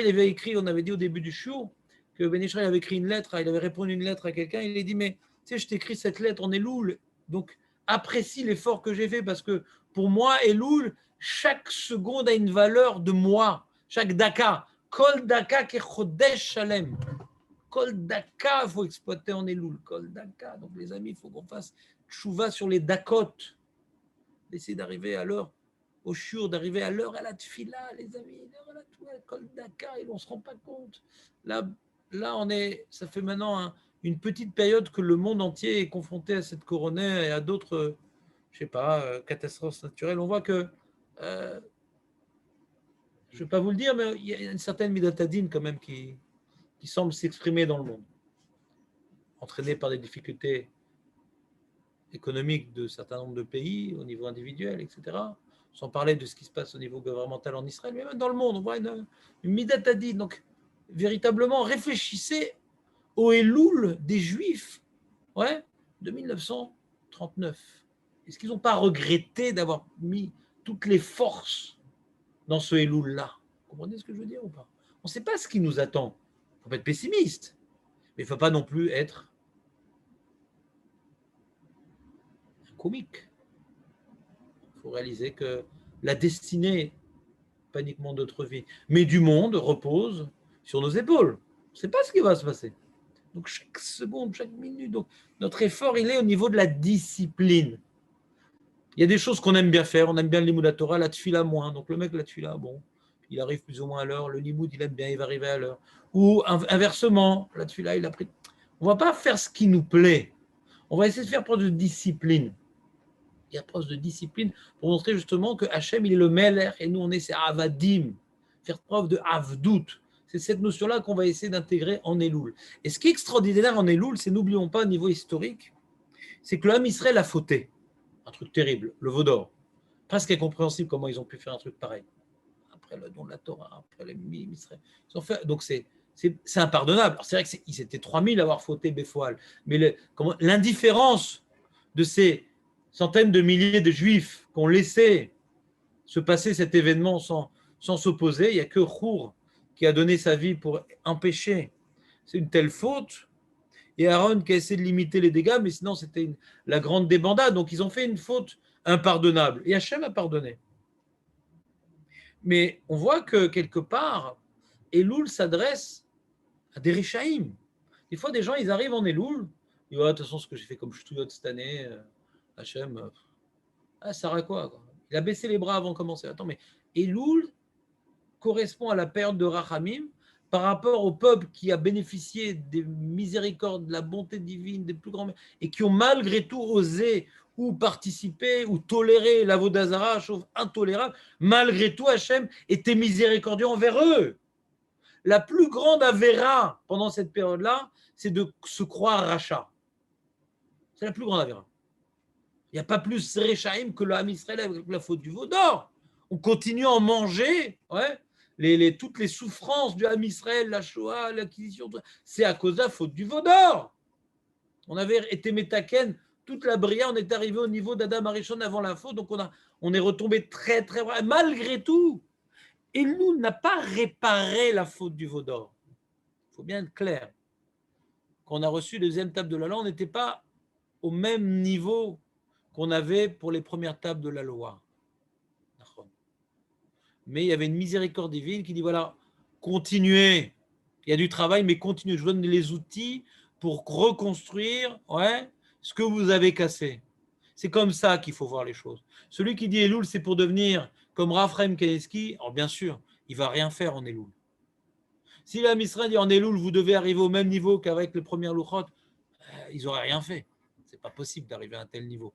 avait écrit, on avait dit au début du shiur, que Ben Ishraï avait écrit une lettre, il avait répondu une lettre à quelqu'un, il a dit, mais tu sais, je t'écris cette lettre en Elul, donc apprécie l'effort que j'ai fait, parce que pour moi, Elul, chaque seconde a une valeur de moi, chaque daka. Kol daka ke chodesh shalem. Kol daka, il faut exploiter en Elul. Kol daka. Donc les amis, il faut qu'on fasse tchouva sur les dakot, d'essayer d'arriver à l'heure au shiur, d'arriver à l'heure à la tfila, les amis, l'heure à la tfila, Kol Daka, et on ne se rend pas compte. Là ça fait maintenant une petite période que le monde entier est confronté à cette coronée et à d'autres, je ne sais pas, catastrophes naturelles. On voit que, je ne vais pas vous le dire, mais il y a une certaine midatadine quand même qui semble s'exprimer dans le monde, entraînée par des difficultés économiques de certains nombres de pays, au niveau individuel, etc. Sans parler de ce qui se passe au niveau gouvernemental en Israël, mais même dans le monde, on voit une midatadine. Donc, véritablement, réfléchissez au Elul des Juifs, de 1939. Est-ce qu'ils n'ont pas regretté d'avoir mis toutes les forces dans ce Elul-là? Vous comprenez ce que je veux dire ou pas? On ne sait pas ce qui nous attend. Il ne faut pas être pessimiste, mais il ne faut pas non plus être un comique. Il faut réaliser que la destinée, pas uniquement de notre vie, mais du monde, repose sur nos épaules. On ne sait pas ce qui va se passer. Donc chaque seconde, chaque minute, donc notre effort, il est au niveau de la discipline. Il y a des choses qu'on aime bien faire, on aime bien le limoud la Torah, la tfila moins. Donc le mec, la tfila, bon, il arrive plus ou moins à l'heure, le limoud, il aime bien, il va arriver à l'heure. Ou inversement, la tfila, il a pris. On ne va pas faire ce qui nous plaît. On va essayer de faire preuve de discipline. Il y a preuve de discipline pour montrer justement que Hachem, il est le Meler et nous, on est ses Avadim. Faire preuve de Avdout. C'est cette notion-là qu'on va essayer d'intégrer en Elul. Et ce qui est extraordinaire en Elul, c'est, n'oublions pas, au niveau historique, c'est que l'homme Israël a fauté. Un truc terrible, le veau d'or. Presque incompréhensible comment ils ont pu faire un truc pareil. Après le don de la Torah, après les Israël. Ils ont fait, donc c'est impardonnable. Alors c'est vrai qu'ils étaient 3000 à avoir fauté Béfoal. Mais l'indifférence de ces centaines de milliers de Juifs qui ont laissé se passer cet événement sans s'opposer, il n'y a que Chour qui a donné sa vie pour empêcher. C'est une telle faute. Et Aaron qui a essayé de limiter les dégâts, mais sinon c'était la grande débandade. Donc ils ont fait une faute impardonnable. Et Hachem a pardonné. Mais on voit que quelque part, Elul s'adresse à des Rishaïm. Des fois, des gens, ils arrivent en Elul, ils disent, de toute façon, ce que j'ai fait comme ch'touillot cette année, Hachem, ça sert à quoi? Il a baissé les bras avant de commencer. Attends, mais Elul correspond à la période de Rachamim par rapport au peuple qui a bénéficié des miséricordes, de la bonté divine, des plus grands, et qui ont malgré tout osé ou participer ou tolérer l'avodazara, chose intolérable. Malgré tout, Hachem était miséricordieux envers eux. La plus grande avéra pendant cette période-là, c'est de se croire rachat. C'est la plus grande avéra. Il n'y a pas plus Rechaim que le Ham Israël avec la faute du veau d'or. On continue à en manger, toutes les souffrances du Ham Israël, la Shoah, l'acquisition, c'est à cause de la faute du veau d'or. On avait été métaken, toute la bria, on est arrivé au niveau d'Adam Arishon avant la faute, donc on est retombé très, très vrai. Malgré tout, Elul n'a pas réparé la faute du veau d'or. Il faut bien être clair. Quand on a reçu la deuxième table de la loi, on n'était pas au même niveau qu'on avait pour les premières tables de la loi. Mais il y avait une miséricorde divine qui dit, voilà, continuez. Il y a du travail, mais continuez. Je vous donne les outils pour reconstruire ce que vous avez cassé. C'est comme ça qu'il faut voir les choses. Celui qui dit Elul, c'est pour devenir comme Raphaël Kaneski, alors bien sûr, il ne va rien faire en Elul. Si la Misra dit en Elul, vous devez arriver au même niveau qu'avec les premières Luchot, ils n'auraient rien fait. Ce n'est pas possible d'arriver à un tel niveau.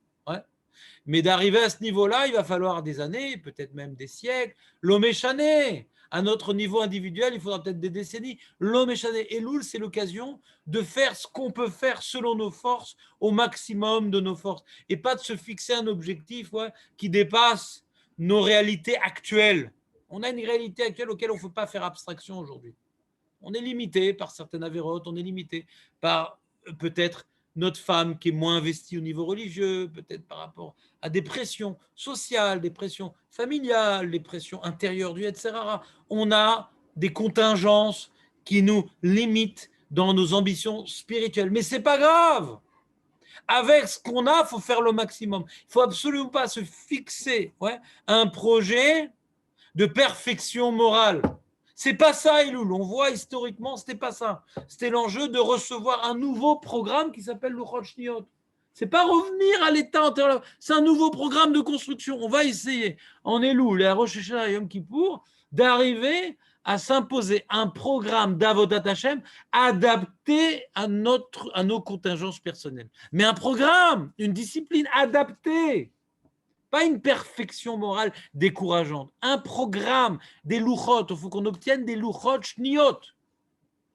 Mais d'arriver à ce niveau-là, il va falloir des années, peut-être même des siècles. L'homme échané, à notre niveau individuel, il faudra peut-être des décennies. L'homme échané. Elul, c'est l'occasion de faire ce qu'on peut faire selon nos forces, au maximum de nos forces. Et pas de se fixer un objectif qui dépasse nos réalités actuelles. On a une réalité actuelle auquel on ne peut pas faire abstraction aujourd'hui. On est limité par certaines avérotes, on est limité par peut-être notre femme qui est moins investie au niveau religieux, peut-être par rapport à des pressions sociales, des pressions familiales, des pressions intérieures du etc. On a des contingences qui nous limitent dans nos ambitions spirituelles. Mais ce n'est pas grave. Avec ce qu'on a, il faut faire le maximum. Il ne faut absolument pas se fixer un projet de perfection morale. C'est pas ça, Elul. On voit historiquement, c'était pas ça. C'était l'enjeu de recevoir un nouveau programme qui s'appelle Luchot Shniot. C'est pas revenir à l'état antérieur. C'est un nouveau programme de construction. On va essayer, en Elul et à Rosh Hashanah et Yom Kippour, d'arriver à s'imposer un programme d'Avodat Hashem adapté à nos contingences personnelles. Mais un programme, une discipline adaptée. Pas une perfection morale décourageante. Un programme, des louchot. Il faut qu'on obtienne des louchot shniot.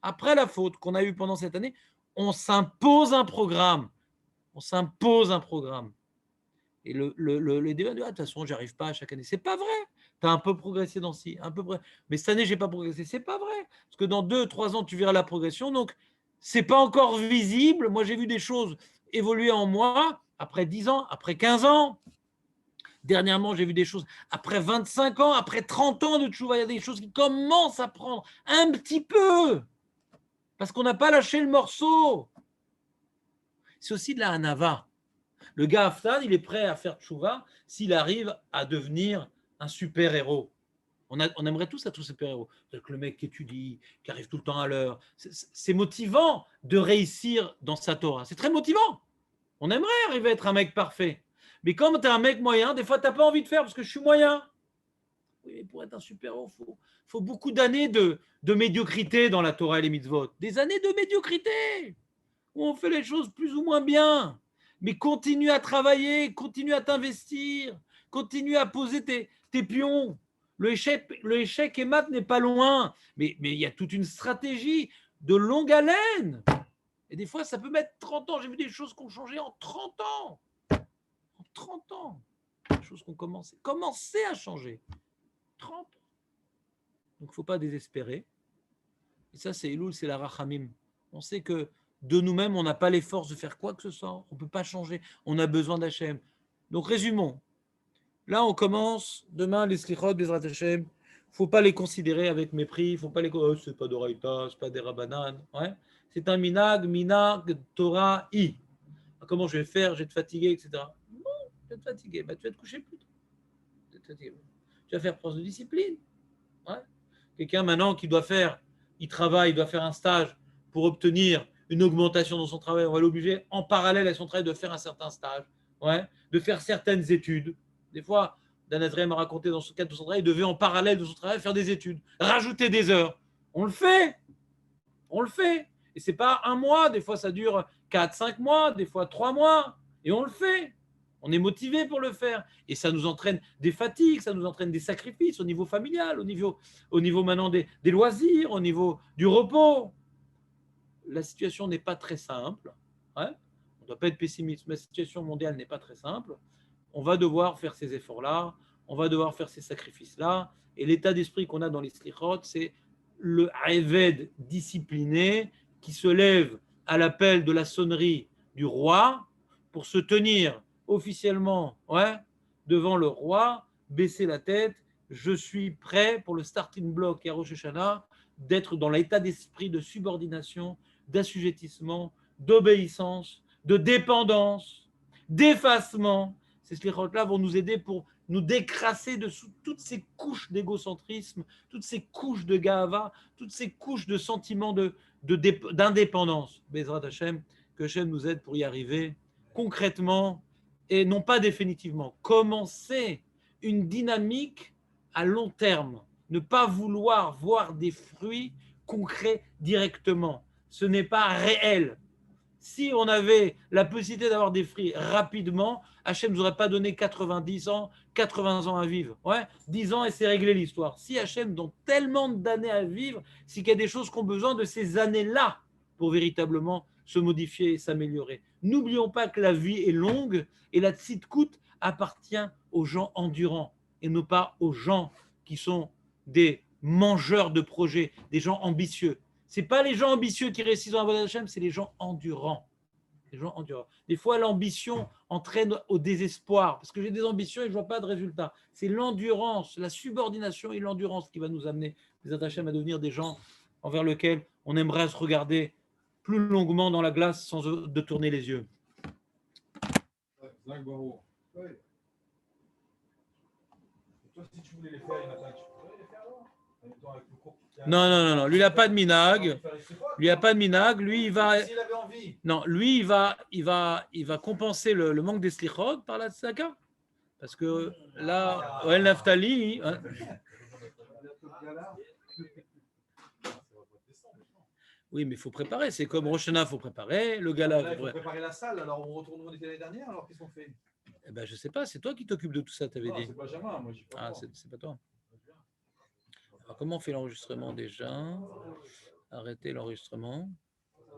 Après la faute qu'on a eue pendant cette année, on s'impose un programme. On s'impose un programme. Et le débat de toute façon, j'y arrive pas à chaque année. C'est pas vrai. Tu as un peu progressé dans ci, un peu mais cette année, j'ai pas progressé. C'est pas vrai. Parce que dans 2-3 ans, tu verras la progression. Donc, c'est pas encore visible. Moi, j'ai vu des choses évoluer en moi après 10 ans, après 15 ans. Dernièrement, j'ai vu des choses après 25 ans, après 30 ans de tchouva. Il y a des choses qui commencent à prendre un petit peu. Parce qu'on n'a pas lâché le morceau. C'est aussi de la hanava. Le gars Haftan, il est prêt à faire tchouva s'il arrive à devenir un super-héros. On aimerait tous être super-héros. Le mec qui étudie, qui arrive tout le temps à l'heure. C'est motivant de réussir dans sa Torah. C'est très motivant. On aimerait arriver à être un mec parfait. Mais comme tu es un mec moyen, des fois, tu n'as pas envie de faire parce que je suis moyen. Oui, mais pour être un super-héros, il faut beaucoup d'années de médiocrité dans la Torah et les mitzvot. Des années de médiocrité où on fait les choses plus ou moins bien. Mais continue à travailler, continue à t'investir, continue à poser tes pions. Le échec et mat n'est pas loin, mais il y a toute une stratégie de longue haleine. Et des fois, ça peut mettre 30 ans. J'ai vu des choses qui ont changé en 30 ans. En 30 ans. Des choses qui ont commencé à changer. 30 ans. Donc, il ne faut pas désespérer. Et ça, c'est Elul, c'est la Rachamim. On sait que de nous-mêmes, on n'a pas les forces de faire quoi que ce soit. On ne peut pas changer. On a besoin d'Hachem. Donc, résumons. Là, on commence. Demain, les Slichot, les Hachem. Il ne faut pas les considérer avec mépris. Il ne faut pas les c'est pas d'Oraïta, c'est pas des Rabbanan. Ouais. C'est un minag, Torah, I. Comment je vais faire? Je vais te fatiguer, etc. Non, tu vas te fatiguer. Tu vas te coucher plus tôt. Tu vas faire preuve de discipline. Ouais. Quelqu'un maintenant qui doit faire, il travaille, il doit faire un stage pour obtenir une augmentation dans son travail, on va l'obliger en parallèle à son travail de faire un certain stage, ouais, de faire certaines études. Des fois, Dan Azraï m'a raconté dans ce cadre de son travail, il devait en parallèle de son travail faire des études, rajouter des heures. On le fait. Et ce n'est pas un mois, des fois ça dure 4-5 mois, des fois 3 mois, et on le fait. On est motivé pour le faire. Et ça nous entraîne des fatigues, ça nous entraîne des sacrifices au niveau familial, au niveau maintenant des loisirs, au niveau du repos. La situation n'est pas très simple. Hein, on ne doit pas être pessimiste. La situation mondiale n'est pas très simple. On va devoir faire ces efforts-là. On va devoir faire ces sacrifices-là. Et l'état d'esprit qu'on a dans les slichot, c'est le Eved discipliné qui se lève à l'appel de la sonnerie du roi pour se tenir officiellement devant le roi, baisser la tête. Je suis prêt pour le starting block et à Rosh Hashanah d'être dans l'état d'esprit de subordination, d'assujettissement, d'obéissance, de dépendance, d'effacement. Ces slichot-là vont nous aider pour nous décrasser de toutes ces couches d'égocentrisme, toutes ces couches de gahava, toutes ces couches de sentiments d'indépendance. Bezrat Hashem, que Hashem nous aide pour y arriver concrètement et non pas définitivement. Commencer une dynamique à long terme, ne pas vouloir voir des fruits concrets directement. Ce n'est pas réel. Si on avait la possibilité d'avoir des fruits rapidement, Hachem ne nous aurait pas donné 90 ans, 80 ans à vivre. Ouais, 10 ans et c'est réglé l'histoire. Si Hachem donne tellement d'années à vivre, c'est qu'il y a des choses qui ont besoin de ces années-là pour véritablement se modifier et s'améliorer. N'oublions pas que la vie est longue et la tzidkout appartient aux gens endurants et non pas aux gens qui sont des mangeurs de projets, des gens ambitieux. Ce n'est pas les gens ambitieux qui réussissent dans la voie d'Hachem, c'est les gens endurants. Les gens endurants. Des fois, l'ambition entraîne au désespoir, parce que j'ai des ambitions et je ne vois pas de résultat. C'est l'endurance, la subordination et l'endurance qui va nous amener, les Hachem, à devenir des gens envers lesquels on aimerait se regarder plus longuement dans la glace sans de tourner les yeux. Toi, si tu voulais les faire, il y en a plein, tu pourrais les faire alors. Non. Lui, il n'a pas de minag. Lui, il n'a pas de minag. Lui, il va. S'il avait envie Naftali. Non, lui, il va compenser le manque des slichot par la tzedaka. Parce que là, El Naftali, hein, oui, mais il faut préparer. C'est comme Rosh Hashanah, il faut préparer. Le gala, Là, il faut faut préparer la salle. Alors, on retourne où on était l'année dernière. Alors, qu'est-ce qu'on fait? Eh ben, je sais pas, c'est toi qui t'occupes de tout ça, tu avais Non, dit. c'est Benjamin. Moi, j'y Ah, crois pas. c'est pas toi. Alors, comment on fait l'enregistrement déjà? Arrêtez l'enregistrement.